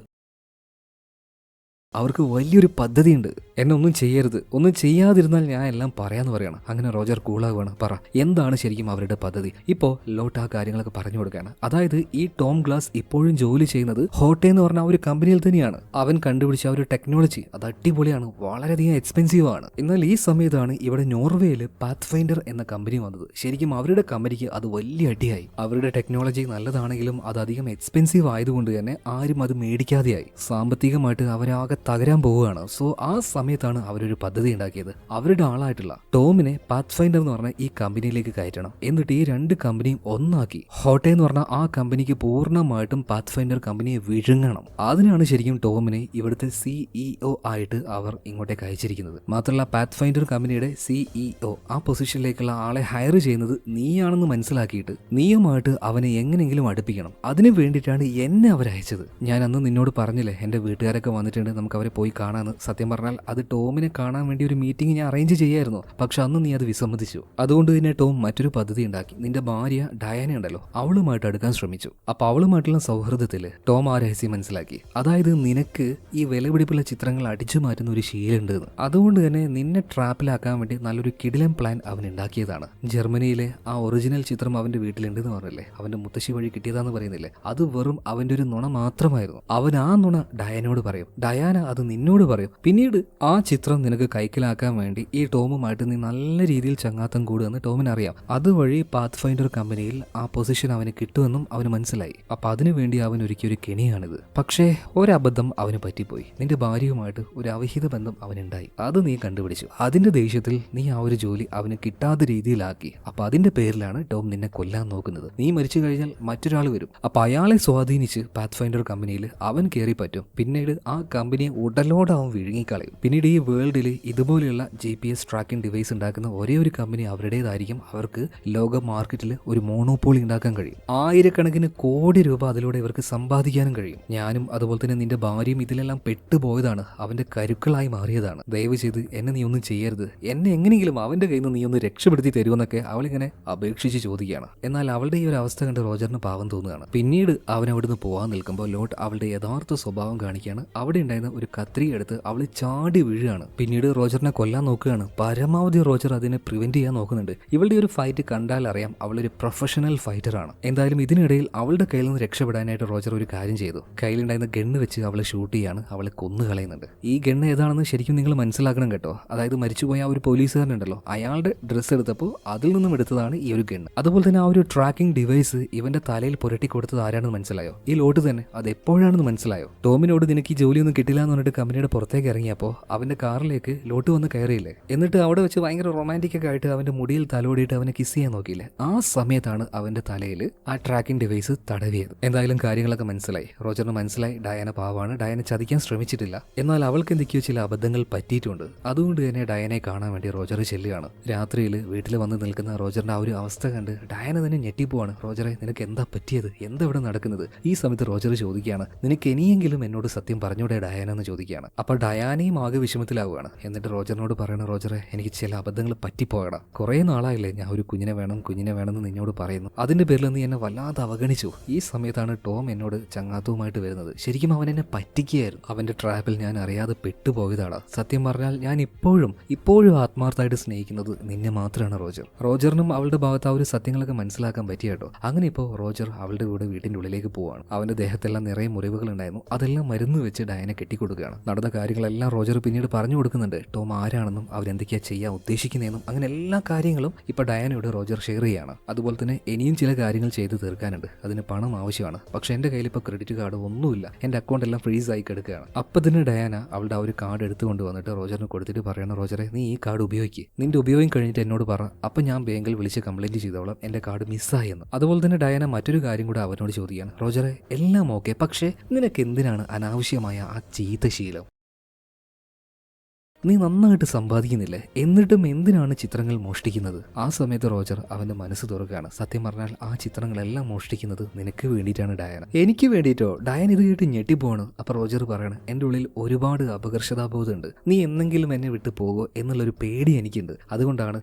അവർക്ക് വലിയൊരു പദ്ധതിയുണ്ട്. എന്നെ ഒന്നും ചെയ്യരുത്, ഒന്നും ചെയ്യാതിരുന്നാൽ ഞാൻ എല്ലാം പറയാന്ന് പറയണം. അങ്ങനെ റോജർ കൂളാവുകയാണ്. പറ, എന്താണ് ശരിക്കും അവരുടെ പദ്ധതി? ഇപ്പോൾ ലോട്ട് ആ കാര്യങ്ങളൊക്കെ പറഞ്ഞു കൊടുക്കുകയാണ്. അതായത് ഈ ടോം ഗ്ലാസ് ഇപ്പോഴും ജോലി ചെയ്യുന്നത് ഹോട്ടെ എന്ന് പറഞ്ഞ ആ ഒരു കമ്പനിയിൽ തന്നെയാണ്. അവൻ കണ്ടുപിടിച്ച ആ ഒരു ടെക്നോളജി അത് അടിപൊളിയാണ്, വളരെയധികം എക്സ്പെൻസീവ് ആണ്. എന്നാൽ ഈ സമയത്താണ് ഇവിടെ നോർവേയിൽ പാത്ത് ഫൈൻഡർ എന്ന കമ്പനി വന്നത്. ശരിക്കും അവരുടെ കമ്പനിക്ക് അത് വലിയ അടിയായി. അവരുടെ ടെക്നോളജി നല്ലതാണെങ്കിലും അത് അധികം എക്സ്പെൻസീവ് ആയതുകൊണ്ട് തന്നെ ആരും അത് മേടിക്കാതെയായി. സാമ്പത്തികമായിട്ട് അവരാകെ തകരാൻ പോവുകയാണ്. സോ ആ സമയത്താണ് അവരൊരു പദ്ധതി ഉണ്ടാക്കിയത്. അവരുടെ ആളായിട്ടുള്ള ടോമിനെ പാത്ത് ഫൈൻഡർ എന്ന് പറഞ്ഞ ഈ കമ്പനിയിലേക്ക് കയറ്റണം. എന്നിട്ട് ഈ രണ്ട് കമ്പനിയും ഒന്നാക്കി ഹോട്ടെ എന്ന് പറഞ്ഞ ആ കമ്പനിക്ക് പൂർണ്ണമായിട്ടും പാത്ത് ഫൈൻഡർ കമ്പനിയെ വിഴുങ്ങണം. അതിനാണ് ശരിക്കും ടോമിനെ ഇവിടുത്തെ CEO ആയിട്ട് അവർ ഇങ്ങോട്ടേക്ക് അയച്ചിരിക്കുന്നത്. മാത്രമല്ല പാത്ത് ഫൈൻഡർ കമ്പനിയുടെ CEO ആ പൊസിഷനിലേക്കുള്ള ആളെ ഹയർ ചെയ്യുന്നത് നീയാണെന്ന് മനസ്സിലാക്കിയിട്ട് നീയുമായിട്ട് അവനെ എങ്ങനെയെങ്കിലും അടുപ്പിക്കണം. അതിനു വേണ്ടിയിട്ടാണ് എന്നെ അവരയച്ചത്. ഞാൻ അന്ന് നിന്നോട് പറഞ്ഞില്ലേ എന്റെ വീട്ടുകാരൊക്കെ വന്നിട്ടുണ്ട്, നമുക്ക് അവരെ പോയി കാണാന്ന്. സത്യം പറഞ്ഞാൽ അത് ടോമിനെ കാണാൻ വേണ്ടി ഒരു മീറ്റിംഗ് ഞാൻ അറേഞ്ച് ചെയ്യായിരുന്നു. പക്ഷെ അന്ന് നീ അത് വിസമ്മതിച്ചു. അതുകൊണ്ട് തന്നെ ടോം മറ്റൊരു പദ്ധതി ഉണ്ടാക്കി. നിന്റെ ഭാര്യ ഡയാന ഉണ്ടല്ലോ, അവളുമായിട്ട് അടുക്കാൻ ശ്രമിച്ചു. അപ്പൊ അവളുമായിട്ടുള്ള സൗഹൃദത്തില് ടോം ആ രഹസ്യം മനസ്സിലാക്കി. അതായത് നിനക്ക് ഈ വിലപിടിപ്പുള്ള ചിത്രങ്ങൾ അടിച്ചു മാറ്റുന്ന ഒരു ശീലമുണ്ട്. അതുകൊണ്ട് തന്നെ നിന്നെ ട്രാപ്പിലാക്കാൻ വേണ്ടി നല്ലൊരു കിടിലൻ പ്ലാൻ അവൻ ഉണ്ടാക്കിയതാണ്. ജർമ്മനിയിലെ ആ ഒറിജിനൽ ചിത്രം അവന്റെ വീട്ടിലുണ്ടെന്ന് പറഞ്ഞില്ലേ, അവന്റെ മുത്തശ്ശി വഴി കിട്ടിയതാന്ന് പറയുന്നില്ലേ, അത് വെറും അവന്റെ ഒരു നുണ മാത്രമായിരുന്നു. അവൻ ആ നുണ ഡയാനോട് പറയും, ഡയാന അത് നിന്നോട് പറയും. പിന്നീട് ആ ചിത്രം നിനക്ക് കൈക്കലാക്കാൻ വേണ്ടി ഈ ടോമുമായിട്ട് നീ നല്ല രീതിയിൽ ചങ്ങാത്തം കൂടുമെന്ന് ടോമിന് അറിയാം. അതുവഴി പാത്ത് ഫൈൻഡർ കമ്പനിയിൽ ആ പൊസിഷൻ അവന് കിട്ടുമെന്നും അവന് മനസ്സിലായി. അപ്പൊ അതിനുവേണ്ടി അവൻ ഒരുക്കിയൊരു കെണിയാണിത്. പക്ഷേ ഒരബദ്ധം അവന് പറ്റിപ്പോയി. നിന്റെ ഭാര്യയുമായിട്ട് ഒരു അവിഹിത ബന്ധം അവനുണ്ടായി. അത് നീ കണ്ടുപിടിച്ചു. അതിന്റെ ദേഷ്യത്തിൽ നീ ആ ഒരു ജോലി അവന് കിട്ടാത്ത രീതിയിലാക്കി. അപ്പൊ അതിന്റെ പേരിലാണ് ടോം നിന്നെ കൊല്ലാൻ നോക്കുന്നത്. നീ മരിച്ചു കഴിഞ്ഞാൽ മറ്റൊരാൾ വരും. അപ്പൊ അയാളെ സ്വാധീനിച്ച് പാത്ത് ഫൈൻഡർ കമ്പനിയിൽ അവൻ കയറി പറ്റും. പിന്നീട് ആ കമ്പനിയെ കഴിഞ്ഞ് ഉടലോടെ അവൻ വിഴുങ്ങിക്കളയും. പിന്നീട് ഈ വേൾഡിൽ ഇതുപോലെയുള്ള GPS ട്രാക്കിംഗ് ഡിവൈസ് ഉണ്ടാക്കുന്ന ഒരേ ഒരു കമ്പനി അവരുടേതായിരിക്കും. അവർക്ക് ലോക മാർക്കറ്റിൽ ഒരു മോണോപോളി ഉണ്ടാക്കാൻ കഴിയും. ആയിരക്കണക്കിന് കോടി രൂപ അതിലൂടെ ഇവർക്ക് സമ്പാദിക്കാനും കഴിയും. ഞാനും അതുപോലെ തന്നെ നിന്റെ ഭാര്യയും ഇതിലെല്ലാം പെട്ടുപോയതാണ്, അവന്റെ കരുക്കളായി മാറിയതാണ്. ദയവ് ചെയ്ത് എന്നെ നീ ഒന്നും ചെയ്യരുത്, എന്നെ എങ്ങനെയെങ്കിലും അവന്റെ കയ്യിൽ നിന്ന് നീ ഒന്ന് രക്ഷപ്പെടുത്തി തരുമെന്നൊക്കെ അവളിങ്ങനെ അപേക്ഷിച്ച് ചോദിക്കുകയാണ്. എന്നാൽ അവളുടെ ഈ ഒരു അവസ്ഥ കണ്ട് റോജറിന് പാവം തോന്നുകയാണ്. പിന്നീട് അവൻ അവിടുന്ന് പോകാൻ നിൽക്കുമ്പോൾ ലോട്ട് അവളുടെ യഥാർത്ഥ സ്വഭാവം കാണിക്കുകയാണ്. അവിടെ ഉണ്ടായിരുന്ന ഒരു കത്രി എടുത്ത് അവൾ ചാടി വീഴുകയാണ്. പിന്നീട് റോജറിനെ കൊല്ലാൻ നോക്കുകയാണ്. പരമാവധി റോജർ അതിനെ പ്രിവെന്റ് ചെയ്യാൻ നോക്കുന്നുണ്ട്. ഇവളുടെ ഒരു ഫൈറ്റ് കണ്ടാൽ അറിയാം അവളൊരു പ്രൊഫഷണൽ ഫൈറ്ററാണ്. എന്തായാലും ഇതിനിടയിൽ അവളുടെ കയ്യിൽ നിന്ന് രക്ഷപ്പെടാനായിട്ട് റോജർ ഒരു കാര്യം ചെയ്തു. കയ്യിലുണ്ടായിരുന്ന ഗണ്ണ് വെച്ച് അവളെ ഷൂട്ട് ചെയ്യാണ്, അവളെ കൊന്നു കളയുന്നുണ്ട്. ഈ ഗണ്ണ് ഏതാണെന്ന് ശരിക്കും നിങ്ങൾ മനസ്സിലാക്കണം കേട്ടോ. അതായത് മരിച്ചുപോയ ആ ഒരു പോലീസുകാരനുണ്ടല്ലോ, അയാളുടെ ഡ്രസ്സ് എടുത്തപ്പോൾ അതിൽ നിന്നും എടുത്തതാണ് ഈ ഒരു ഗണ്ണ്. അതുപോലെ തന്നെ ആ ഒരു ട്രാക്കിംഗ് ഡിവൈസ് ഇവന്റെ തലയിൽ പുരട്ടി കൊടുത്തത് ആരാണെന്ന് മനസ്സിലായോ? ഈ ലോട്ട് തന്നെ. അത് എപ്പോഴാണെന്ന് മനസ്സിലായോ? ടോമിനോട് നിനക്ക് ഈ ജോലിയൊന്നും കിട്ടില്ല എന്ന് പറഞ്ഞിട്ട് കമ്പനിയുടെ പുറത്തേക്ക് ഇറങ്ങിയപ്പോൾ അവന്റെ കാറിലേക്ക് ലോട്ട് വന്ന് കയറിയില്ലേ? എന്നിട്ട് അവിടെ വെച്ച് ഭയങ്കര റൊമാൻറ്റിക് ഒക്കെ ആയിട്ട് അവന്റെ മുടിയിൽ തലോടിയിട്ട് അവനെ കിസ് ചെയ്യാൻ നോക്കിയില്ലേ? ആ സമയത്താണ് അവന്റെ തലയിൽ ആ ട്രാക്കിംഗ് ഡിവൈസ് തടവിയത്. എന്തായാലും കാര്യങ്ങളൊക്കെ മനസ്സിലായി. റോജറിന് മനസ്സിലായി ഡയാന പാവാണ്, ഡയാനെ ചതിക്കാൻ ശ്രമിച്ചിട്ടില്ല. എന്നാൽ അവൾക്ക് എന്തൊക്കെയോ ചില അബദ്ധങ്ങൾ പറ്റിയിട്ടുണ്ട്. അതുകൊണ്ട് തന്നെ ഡയാനെ കാണാൻ വേണ്ടി റോജർ ചെല്ലുകയാണ്. രാത്രിയിൽ വീട്ടിൽ വന്ന് നിൽക്കുന്ന റോജറിന്റെ ആ ഒരു അവസ്ഥ കണ്ട് ഡയാന തന്നെ ഞെട്ടിപ്പോവാണ്. റോജറെ, നിനക്ക് എന്താ പറ്റിയത്? എന്താ ഇവിടെ നടക്കുന്നത്? ഈ സമയത്ത് റോജർ ചോദിക്കുകയാണ്, നിനക്ക് ഇനിയെങ്കിലും എന്നോട് സത്യം പറഞ്ഞൂടെ ഡയാന എന്ന് ചോദിക്കുകയാണ്. അപ്പോൾ ഡയാനയും ആകെ വിഷമത്തിലാവുകയാണ്. എന്നിട്ട് റോജറിനോട് പറയണ, റോജറെ, എനിക്ക് ചില അബദ്ധങ്ങൾ പറ്റിപ്പോയടാ. കുറേ നാളായില്ലേ ഞാൻ ഒരു കുഞ്ഞിനെ വേണമെന്ന് നിന്നോട് പറയുന്നു. അതിന്റെ പേരിൽ നീ എന്നെ വല്ലാതെ അവഗണിച്ചു. ഈ സമയത്താണ് ടോം എന്നോട് ചങ്ങാത്തവുമായിട്ട് വരുന്നത്. ശരിക്കും അവൻ എന്നെ പറ്റിക്കുകയായിരുന്നു. അവന്റെ ട്രാപ്പിൽ ഞാൻ അറിയാതെ പെട്ടുപോയതാണ്. സത്യം പറഞ്ഞാൽ ഞാൻ ഇപ്പോഴും ആത്മാർത്ഥമായിട്ട് സ്നേഹിക്കുന്നത് നിന്നെ മാത്രമാണ് റോജർ. റോജറിനും അവളുടെ ഭാഗത്ത് ആ ഒരു സത്യങ്ങളൊക്കെ മനസ്സിലാക്കാൻ പറ്റിയ കേട്ടോ. അങ്ങനെ ഇപ്പോൾ റോജർ അവളുടെ കൂടെ വീട്ടിന്റെ ഉള്ളിലേക്ക് പോവാണ്. അവന്റെ ദേഹത്തെല്ലാം നിറയെ മുറിവുകൾ ഉണ്ടായിരുന്നു. അതെല്ലാം മരുന്ന് വെച്ച് ഡയനെ കെട്ടിക്കൊടുക്കുകയാണ്. നടന്ന കാര്യങ്ങളെല്ലാം റോജർ പിന്നീട് പറഞ്ഞു കൊടുക്കുന്നുണ്ട്. ടോം ആരാണെന്നും അവരെന്തൊക്കെയാ ചെയ്യാൻ ഉദ്ദേശിക്കുന്നതെന്നും അങ്ങനെ എല്ലാ കാര്യങ്ങളും ഇപ്പൊ ഡയാനയോട് റോജർ ഷെയർ ചെയ്യാണ്. അതുപോലെ തന്നെ ഇനിയും ചില കാര്യങ്ങൾ ചെയ്ത് തീർക്കാനുണ്ട്. അതിന് പണം ആവശ്യമാണ്. പക്ഷെ എന്റെ കയ്യിൽ ഇപ്പോൾ ക്രെഡിറ്റ് കാർഡ് ഒന്നുമില്ല, എന്റെ അക്കൗണ്ട് എല്ലാം ഫ്രീസ് ആയി കിടക്കുകയാണ്. അപ്പൊ തന്നെ ഡയാന അവളുടെ ആ ഒരു കാർഡ് എടുത്തുകൊണ്ട് വന്നിട്ട് റോജറിന് കൊടുത്തിട്ട് പറയണം, റോജറെ, നീ ഈ കാർഡ് ഉപയോഗിക്കുക. നിന്റെ ഉപയോഗം കഴിഞ്ഞിട്ട് എന്നോട് പറ. അപ്പൊ ഞാൻ ബാങ്കിൽ വിളിച്ച് കംപ്ലൈന്റ് ചെയ്തോളാം എന്റെ കാർഡ് മിസ്സായെന്ന്. അതുപോലെ തന്നെ ഡയാന മറ്റൊരു കാര്യം കൂടെ അവനോട് ചോദിക്കുകയാണ്, റോജറെ, എല്ലാം ഓക്കെ, പക്ഷേ നിനക്ക് എന്തിനാണ് അനാവശ്യമായ ആ ചീത്ത ശീലം? നീ നന്നായിട്ട് സമ്പാദിക്കുന്നില്ലേ, എന്നിട്ടും എന്തിനാണ് ചിത്രങ്ങൾ മോഷ്ടിക്കുന്നത്? ആ സമയത്ത് റോജർ അവന്റെ മനസ്സ് തുറക്കുകയാണ്. സത്യം പറഞ്ഞാൽ ആ ചിത്രങ്ങളെല്ലാം മോഷ്ടിക്കുന്നത് നിനക്ക് വേണ്ടിയിട്ടാണ് ഡയാന. എനിക്ക് വേണ്ടിയിട്ടോ? ഡയാൻ ഇത് കേട്ട് ഞെട്ടിപ്പോവാണ്. അപ്പൊ റോജർ പറയണം, എന്റെ ഉള്ളിൽ ഒരുപാട് അപകർഷതാബോധമുണ്ട്. നീ എന്തെങ്കിലും എന്നെ വിട്ടു പോകുമോ എന്നുള്ളൊരു പേടി എനിക്കുണ്ട്. അതുകൊണ്ടാണ്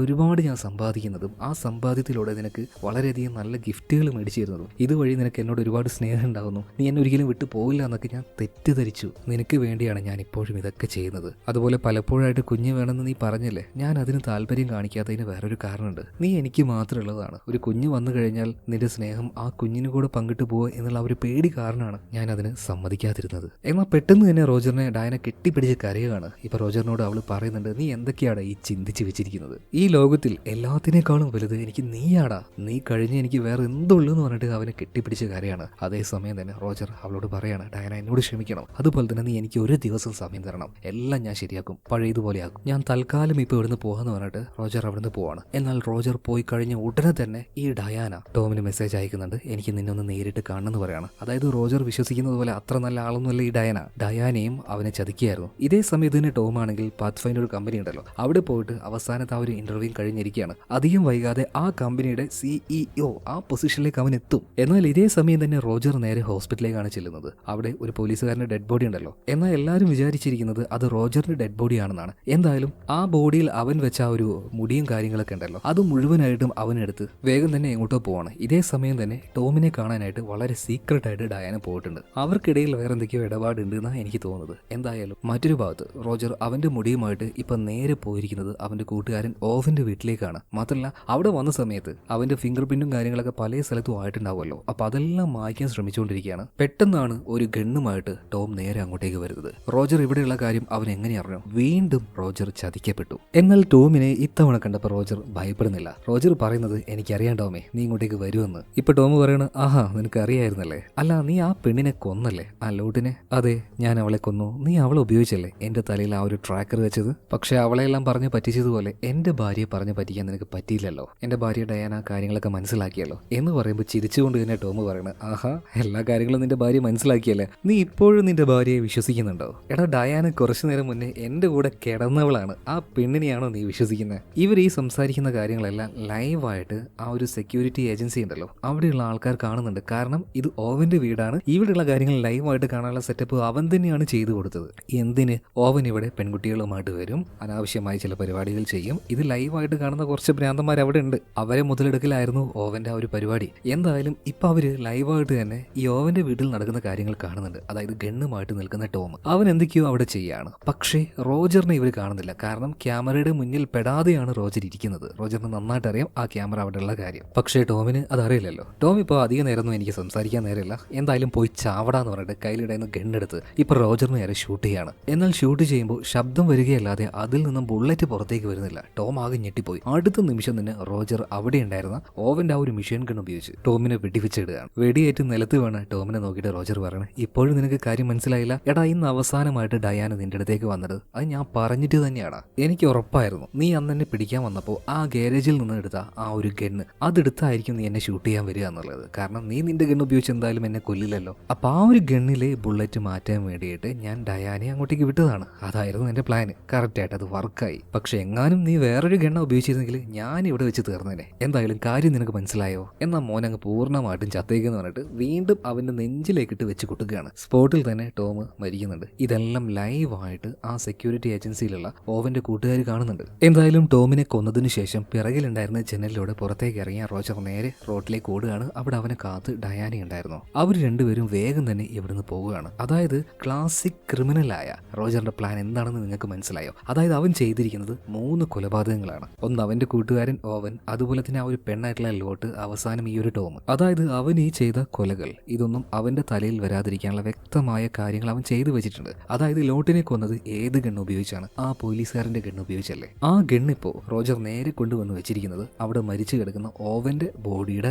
ഒരുപാട് ഞാൻ സമ്പാദിക്കുന്നതും ആ സമ്പാദ്യത്തിലൂടെ നിനക്ക് വളരെയധികം നല്ല ഗിഫ്റ്റുകൾ മേടിച്ചു തരുന്നതും. ഇതുവഴി നിനക്ക് എന്നോട് ഒരുപാട് സ്നേഹം ഉണ്ടാകുന്നു. നീ എന്നെ ഒരിക്കലും വിട്ടു പോകില്ല എന്നൊക്കെ ഞാൻ തെറ്റിദ്ധരിച്ചു. നിനക്ക് വേണ്ടിയാണ് ഞാൻ ഇപ്പോഴും ഇതൊക്കെ ചെയ്യുന്നത്. അതുപോലെ പലപ്പോഴായിട്ട് കുഞ്ഞ് വേണമെന്ന് നീ പറഞ്ഞില്ലേ, ഞാൻ അതിന് താല്പര്യം കാണിക്കാത്തതിന് വേറൊരു കാരണമുണ്ട്. നീ എനിക്ക് മാത്രമുള്ളതാണ്. ഒരു കുഞ്ഞ് വന്നു കഴിഞ്ഞാൽ നിന്റെ സ്നേഹം ആ കുഞ്ഞിന് കൂടെ പങ്കിട്ട് പോവുക എന്നുള്ള ഒരു പേടി കാരണമാണ് ഞാൻ അതിന് സമ്മതിക്കാതിരുന്നത്. എന്നാൽ പെട്ടെന്ന് തന്നെ റോജറിനെ ഡയന കെട്ടിപ്പിടിച്ച് കരയുകയാണ്. ഇപ്പൊ റോജറിനോട് അവൾ പറയുന്നുണ്ട്, നീ എന്തൊക്കെയാണ് ഈ ചിന്തിച്ച് വെച്ചിരിക്കുന്നത്? ഈ ലോകത്തിൽ എല്ലാത്തിനേക്കാളും വലുത് എനിക്ക് നീയാടാ. നീ കഴിഞ്ഞ് എനിക്ക് വേറെ എന്തുള്ളൂ എന്ന് പറഞ്ഞിട്ട് അവനെ കെട്ടിപ്പിടിച്ച് കരയാണ്. അതേസമയം തന്നെ റോജർ അവളോട് പറയാണ്, ഡയന, എന്നോട് ക്ഷമിക്കണം. അതുപോലെ തന്നെ നീ എനിക്ക് ഒരു ദിവസം സമയം തരണം. എല്ലാം ഞാൻ ശരിയാക്കും, പഴയതുപോലെയാക്കും. ഞാൻ തൽക്കാലം ഇപ്പോൾ ഇവിടുന്ന് പോകാന്ന് പറഞ്ഞിട്ട് റോജർ അവിടുന്ന് പോവാണ്. എന്നാൽ റോജർ പോയി കഴിഞ്ഞ ഉടനെ തന്നെ ഈ ഡയാന ടോമിന് മെസ്സേജ് അയക്കുന്നുണ്ട്, എനിക്ക് നിന്നെ ഒന്ന് നേരിട്ട് കാണണമെന്ന് പറയാണ്. അതായത് റോജർ വിശ്വസിക്കുന്നത് പോലെ അത്ര നല്ല ആളൊന്നുമല്ല ഈ ഡയാന. ഡയാനയും അവനെ ചതിക്കുകയായിരുന്നു. ഇതേ സമയത്ത് തന്നെ ടോം ആണെങ്കിൽ പാത്ത് ഫൈൻഡർ ഒരു കമ്പനി ഉണ്ടല്ലോ, അവിടെ പോയിട്ട് അവസാനത്തെ ആ ഒരു ഇന്റർവ്യൂ കഴിഞ്ഞിരിക്കുകയാണ്. അധികം വൈകാതെ ആ കമ്പനിയുടെ CEO ആ പൊസിഷനിലേക്ക് അവൻ എത്തും. എന്നാൽ ഇതേ സമയം തന്നെ റോജർ നേരെ ഹോസ്പിറ്റലിലേക്കാണ് ചെല്ലുന്നത്. അവിടെ ഒരു പോലീസുകാരന്റെ ഡെഡ് ബോഡി ഉണ്ടല്ലോ. എന്നാൽ എല്ലാവരും വിചാരിച്ചിരിക്കുന്നത് അത് റോജറിന്റെ ഡെഡ് ബോഡി ആണെന്നാണ്. എന്തായാലും ആ ബോഡിയിൽ അവൻ വെച്ച ആ ഒരു മുടിയും കാര്യങ്ങളൊക്കെ ഉണ്ടല്ലോ, അത് മുഴുവനായിട്ടും അവനെടുത്ത് വേഗം തന്നെ എങ്ങോട്ടോ പോവാണ്. ഇതേ സമയം തന്നെ ടോമിനെ കാണാനായിട്ട് വളരെ സീക്രട്ട് ആയിട്ട് ഡയാന പോയിട്ടുണ്ട്. അവർക്കിടയിൽ വേറെ എന്തൊക്കെയോ ഇടപാടുണ്ട് എന്നാണ് എനിക്ക് തോന്നുന്നത്. എന്തായാലും മറ്റൊരു ഭാഗത്ത് റോജർ അവന്റെ മുടിയുമായിട്ട് ഇപ്പൊ നേരെ പോയിരിക്കുന്നത് അവന്റെ കൂട്ടുകാരൻ ഓവന്റെ വീട്ടിലേക്കാണ്. മാത്രമല്ല അവിടെ വന്ന സമയത്ത് അവന്റെ ഫിംഗർ പ്രിന്റും കാര്യങ്ങളൊക്കെ പല സ്ഥലത്തും ആയിട്ടുണ്ടാവുമല്ലോ. അപ്പൊ അതെല്ലാം മായ്ക്കാൻ ശ്രമിച്ചുകൊണ്ടിരിക്കുകയാണ്. പെട്ടെന്നാണ് ഒരു ഗണ്ണുമായിട്ട് ടോം നേരെ അങ്ങോട്ടേക്ക് വരുന്നത്. റോജർ ഇവിടെയുള്ള കാര്യം അവൻ എങ്ങനെയാണ് അറിഞ്ഞു വീണ്ടും റോജർ ചതിക്കപ്പെട്ടു. എന്നാൽ ടോമിനെ ഇത്തവണ കണ്ടപ്പോൾ റോജർ ഭയപ്പെടുന്നില്ല. റോജർ പറയുന്നത് എനിക്കറിയാം ടോമേ, നീ ഇങ്ങോട്ടേക്ക് വരുമെന്ന്. ഇപ്പൊ ടോം പറയണ ആഹാ നിനക്ക് അറിയായിരുന്നല്ലേ, അല്ല നീ ആ പെണ്ണിനെ കൊന്നല്ലേ? ആ ലോട്ടിനെ? അതെ ഞാൻ അവളെ കൊന്നു. നീ അവളെ ഉപയോഗിച്ചല്ലേ എന്റെ തലയിൽ ആ ഒരു ട്രാക്കർ വെച്ചത്? പക്ഷെ അവളെല്ലാം പറഞ്ഞ് പറ്റിച്ചതുപോലെ എന്റെ ഭാര്യയെ പറഞ്ഞ് പറ്റിക്കാൻ നിനക്ക് പറ്റിയില്ലല്ലോ. എന്റെ ഭാര്യ ഡയാന കാര്യങ്ങളൊക്കെ മനസ്സിലാക്കിയല്ലോ എന്ന് പറയുമ്പോൾ ചിരിച്ചുകൊണ്ട് തന്നെ ടോം പറയണ ആഹാ എല്ലാ കാര്യങ്ങളും നിന്റെ ഭാര്യ മനസ്സിലാക്കിയല്ലേ, നീ ഇപ്പോഴും നിന്റെ ഭാര്യയെ വിശ്വസിക്കുന്നുണ്ടോ? എടാ ഡയാന കുറച്ചു നേരം മുന്നേ എന്റെ കൂടെ കിടന്നവളാണ്, ആ പെണ്ണിനെയാണോ നീ വിശ്വസിക്കുന്നത്? ഇവർ ഈ സംസാരിക്കുന്ന കാര്യങ്ങളെല്ലാം ലൈവായിട്ട് ആ ഒരു സെക്യൂരിറ്റി ഏജൻസി ഉണ്ടല്ലോ അവിടെയുള്ള ആൾക്കാർ കാണുന്നുണ്ട്. കാരണം ഇത് ഓവന്റെ വീടാണ്, ഇവിടെയുള്ള കാര്യങ്ങൾ ലൈവായിട്ട് കാണാനുള്ള സെറ്റപ്പ് അവൻ തന്നെയാണ് ചെയ്തു കൊടുത്തത്. എന്തിന്? ഓവൻ ഇവിടെ പെൺകുട്ടികളുമായിട്ട് വരും, അനാവശ്യമായി ചില പരിപാടികൾ ചെയ്യും. ഇത് ലൈവായിട്ട് കാണുന്ന കുറച്ച് ഭ്രാന്തന്മാർ അവിടെ ഉണ്ട്, അവരെ മുതലെടുക്കലായിരുന്നു ഓവന്റെ ആ ഒരു പരിപാടി. എന്തായാലും ഇപ്പൊ അവര് ലൈവായിട്ട് തന്നെ ഈ ഓവന്റെ വീട്ടിൽ നടക്കുന്ന കാര്യങ്ങൾ കാണുന്നുണ്ട്. അതായത് ഗണ്ണുമായിട്ട് നിൽക്കുന്ന ടോം അവൻ എന്തൊക്കെയോ അവിടെ ചെയ്യാണ്. പക്ഷേ റോജറിനെ ഇവർ കാണുന്നില്ല. കാരണം ക്യാമറയുടെ മുന്നിൽ പെടാതെയാണ് റോജർ ഇരിക്കുന്നത്. റോജറിന് നന്നായിട്ട് അറിയാം ആ ക്യാമറ അവിടെ ഉള്ള കാര്യം. പക്ഷേ ടോമിന് അതറിയില്ലല്ലോ. ടോം ഇപ്പോൾ അധികം നേരമൊന്നും എനിക്ക് സംസാരിക്കാൻ നേരമില്ല, എന്തായാലും പോയി ചാവടാന്ന് പറഞ്ഞിട്ട് കയ്യിലിടുന്ന ഗണ്ണെടുത്ത് ഇപ്പൊ റോജറിന് നേരെ ഷൂട്ട് ചെയ്യാണ്. എന്നാൽ ഷൂട്ട് ചെയ്യുമ്പോൾ ശബ്ദം വരികയല്ലാതെ അതിൽ നിന്നും ബുള്ളറ്റ് പുറത്തേക്ക് വരുന്നില്ല. ടോം ആകെ ഞെട്ടിപ്പോയി. അടുത്ത നിമിഷം തന്നെ റോജർ അവിടെ ഉണ്ടായിരുന്ന ഓവന്റെ ആ ഒരു മിഷൻ ഗൺ ഉപയോഗിച്ച് ടോമിനെ വെടിവെച്ചിടുകയാണ്. വെടിയേറ്റ് നിലത്ത് വീണ് ടോമിനെ നോക്കിയിട്ട് റോജർ പറയണേ ഇപ്പോഴും നിനക്ക് കാര്യം മനസ്സിലായില്ല? എടാ ഇന്ന് അവസാനമായിട്ട് ഡയാന നിന്റെ അടുത്തേക്ക് വന്നത് അത് ഞാൻ പറഞ്ഞിട്ട് തന്നെയാണ്. എനിക്ക് ഉറപ്പായിരുന്നു നീ അന്ന് എന്നെ പിടിക്കാൻ വന്നപ്പോൾ ആ ഗാരേജിൽ നിന്ന് എടുത്ത ആ ഒരു ഗണ്ണ് അതെടുത്തായിരിക്കും നീ എന്നെ ഷൂട്ട് ചെയ്യാൻ വരിക എന്നുള്ളത്. കാരണം നീ നിന്റെ ഗണ്ണ് ഉപയോഗിച്ച് എന്തായാലും എന്നെ കൊല്ലില്ലല്ലോ. അപ്പൊ ആ ഒരു ഗണ്ണിലെ ബുള്ളറ്റ് മാറ്റാൻ വേണ്ടിയിട്ട് ഞാൻ ഡയാനെ അങ്ങോട്ടേക്ക് വിട്ടതാണ്. അതായിരുന്നു എന്റെ പ്ലാൻ. കറക്റ്റ് ആയിട്ട് അത് വർക്കായി. പക്ഷെ എങ്ങാനും നീ വേറൊരു ഗണ്ണ ഉപയോഗിച്ചിരുന്നെങ്കിൽ ഞാൻ ഇവിടെ വെച്ച് തീർന്നേനെ. എന്തായാലും കാര്യം നിനക്ക് മനസ്സിലായോ? എന്നാ മോൻ അങ്ങ് പൂർണ്ണമായിട്ടും ചത്തേക്കെന്ന് പറഞ്ഞിട്ട് വീണ്ടും അവന്റെ നെഞ്ചിലേക്കിട്ട് വെച്ച് കൊട്ടുകയാണ്. സ്പോട്ടിൽ തന്നെ ടോം മരിക്കുന്നുണ്ട്. ഇതെല്ലാം ലൈവായിട്ട് ആ സെക്യൂരിറ്റി ഏജൻസിയിലുള്ള ഓവന്റെ കൂട്ടുകാർ കാണുന്നുണ്ട്. എന്തായാലും ടോമിനെ കൊന്നതിനു ശേഷം പിറകിലുണ്ടായിരുന്ന ജനലിലൂടെ പുറത്തേക്ക് ഇറങ്ങിയ റോജർ നേരെ റോഡിലേക്ക് ഓടുകയാണ്. അവിടെ അവനെ കാത്ത് ഡയാന ഉണ്ടായിരുന്നു. അവർ രണ്ടുപേരും വേഗം തന്നെ ഇവിടുന്ന് പോവുകയാണ്. അതായത് ക്ലാസിക് ക്രിമിനലായ റോജറിന്റെ പ്ലാൻ എന്താണെന്ന് നിങ്ങൾക്ക് മനസ്സിലായോ? അതായത് അവൻ ചെയ്തിരിക്കുന്നത് 3 കൊലപാതകങ്ങളാണ്. ഒന്ന് അവന്റെ കൂട്ടുകാരൻ ഓവൻ, അതുപോലെ തന്നെ ആ ഒരു പെണ്ണായിട്ടുള്ള ലോട്ട്, അവസാനം ഈ ഒരു ടോം. അതായത് അവൻ ഈ ചെയ്ത കൊലകൾ ഇതൊന്നും അവന്റെ തലയിൽ വരാതിരിക്കാനുള്ള വ്യക്തമായ കാര്യങ്ങൾ അവൻ ചെയ്തു വെച്ചിട്ടുണ്ട്. അതായത് ലോട്ടിനെ കൊന്നത് ഏത് ഗണ്ണ് ഉപയോഗിച്ചാണ്? ആ പോലീസുകാരന്റെ ഗണ്ണ് ഉപയോഗിച്ചല്ലേ. ആ ഗണ്ണിപ്പോ റോജർ നേരെ കൊണ്ടുവന്ന് വെച്ചിരിക്കുന്നത് അവിടെ മരിച്ചു കിടക്കുന്ന ഓവന്റെ ബോഡിയുടെ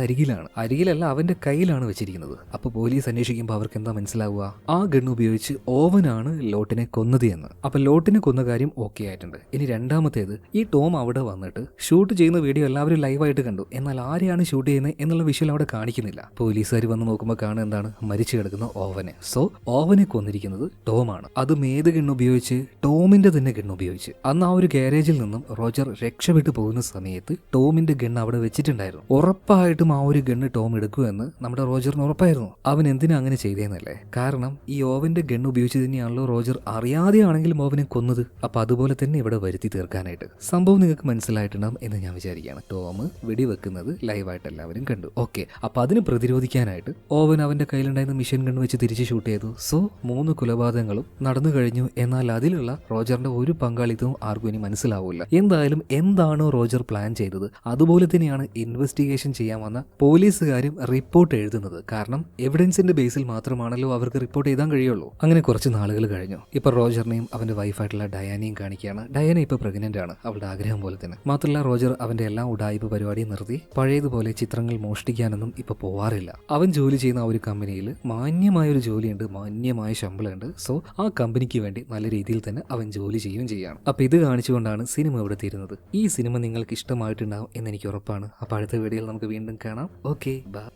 അരികിലല്ല അവന്റെ കയ്യിലാണ് വെച്ചിരിക്കുന്നത്. അപ്പൊ പോലീസ് അന്വേഷിക്കുമ്പോൾ അവർക്ക് എന്താ മനസ്സിലാവുക? ആ ഗണ്ണ് ഉപയോഗിച്ച് ഓവനാണ് ലോട്ടിനെ കൊന്നത് എന്ന്. അപ്പൊ ലോട്ടിനെ കൊന്ന കാര്യം ഓക്കെ ആയിട്ടുണ്ട്. ഇനി രണ്ടാമത്തേത്, ഈ ടോം അവിടെ വന്നിട്ട് ഷൂട്ട് ചെയ്യുന്ന വീഡിയോ എല്ലാവരും ലൈവായിട്ട് കണ്ടു. എന്നാൽ ആരെയാണ് ഷൂട്ട് ചെയ്യുന്നത് എന്നുള്ള വിഷ്വൽ അവിടെ കാണിക്കുന്നില്ല. പോലീസുകാർ വന്ന് നോക്കുമ്പോൾ കാണുക എന്താണ്? മരിച്ചു കിടക്കുന്ന ഓവനെ. സോ ഓവനെ കൊന്നിരിക്കുന്നത് ടോമാണ്. അതും ഏത് ഗണ്ണ് ഉപയോഗിച്ച്? ടോമിന്റെ തന്നെ ഗണ്ണ് ഉപയോഗിച്ച്. അന്ന് ആ ഒരു ഗാരേജിൽ നിന്നും റോജർ രക്ഷപ്പെട്ടു പോകുന്ന സമയത്ത് ടോമിന്റെ ഗണ്ണ് അവിടെ വെച്ചിട്ടുണ്ടായിരുന്നു. ഉറപ്പായിട്ടും ആ ഒരു ഗണ്ണ് ടോം എടുക്കുമെന്ന് നമ്മുടെ റോജറിന് ഉറപ്പായിരുന്നു. അവൻ എന്തിനാ അങ്ങനെ ചെയ്തേന്നല്ലേ? കാരണം ഈ ഓവന്റെ ഗണ്ണ് ഉപയോഗിച്ച് തന്നെയാണല്ലോ റോജർ അറിയാതെയാണെങ്കിലും ഓവനെ കൊന്നത്. അപ്പൊ അതുപോലെ തന്നെ ഇവിടെ വരുത്തി തീർക്കാനായിട്ട്. സംഭവം നിങ്ങൾക്ക് മനസ്സിലായിട്ടുണ്ടാവും എന്ന് ഞാൻ വിചാരിക്കുകയാണ്. ടോം വെടിവെക്കുന്നത് ലൈവായിട്ട് എല്ലാവരും കണ്ടു. ഓക്കെ, അപ്പൊ അതിന് പ്രതിരോധിക്കാനായിട്ട് ഓവൻ അവന്റെ കയ്യിലുണ്ടായിരുന്ന മിഷൻ ഗണ്ണ് വെച്ച് തിരിച്ച് ഷൂട്ട് ചെയ്തു. സോ 3 കൊലപാതകങ്ങളും നടന്നു കഴിഞ്ഞു. എന്നാൽ അതിലുള്ള റോജറിന്റെ ഒരു പങ്കാളിത്തവും ആർക്കും ഇനി മനസ്സിലാവില്ല. എന്തായാലും എന്താണോ റോജർ പ്ലാൻ ചെയ്തത് അതുപോലെ തന്നെയാണ് ഇൻവെസ്റ്റിഗേഷൻ ചെയ്യാൻ വന്ന പോലീസുകാരും റിപ്പോർട്ട് എഴുതുന്നത്. കാരണം എവിഡൻസിന്റെ ബേസിൽ മാത്രമാണല്ലോ അവർക്ക് റിപ്പോർട്ട് എഴുതാൻ കഴിയുള്ളൂ. അങ്ങനെ കുറച്ച് നാളുകൾ കഴിഞ്ഞു. ഇപ്പൊ റോജറിനെയും അവന്റെ വൈഫായിട്ടുള്ള ഡയാനയും കാണിക്കുകയാണ്. ഡയാന ഇപ്പൊ പ്രഗ്നന്റ് ആണ്, അവളുടെ ആഗ്രഹം പോലെ തന്നെ. മാത്രമല്ല റോജർ അവന്റെ എല്ലാ ഉഡായിപ്പ് പരിപാടിയും നിർത്തി പഴയതുപോലെ ചിത്രങ്ങൾ മോഷ്ടിക്കാനൊന്നും ഇപ്പൊ പോവാറില്ല. അവൻ ജോലി ചെയ്യുന്ന ആ ഒരു കമ്പനിയിൽ മാന്യമായ ഒരു ജോലിയുണ്ട്, മാന്യമായ ശമ്പളമുണ്ട്. സോ ആ കമ്പനിക്ക് വേണ്ടി നല്ല രീതിയിൽ തന്നെ അവൻ ജോലി ചെയ്യുകയും ചെയ്യാണ്. അപ്പൊ ഇത് കാണിച്ചുകൊണ്ടാണ് സിനിമ ഇവിടെ തീരുന്നത്. ഈ സിനിമ നിങ്ങൾക്ക് ഇഷ്ടമായിട്ടുണ്ടാവും എന്ന് എനിക്ക് ഉറപ്പാണ്. അപ്പൊ അടുത്ത വീഡിയോയിൽ നമുക്ക് വീണ്ടും കാണാം. Okay, by.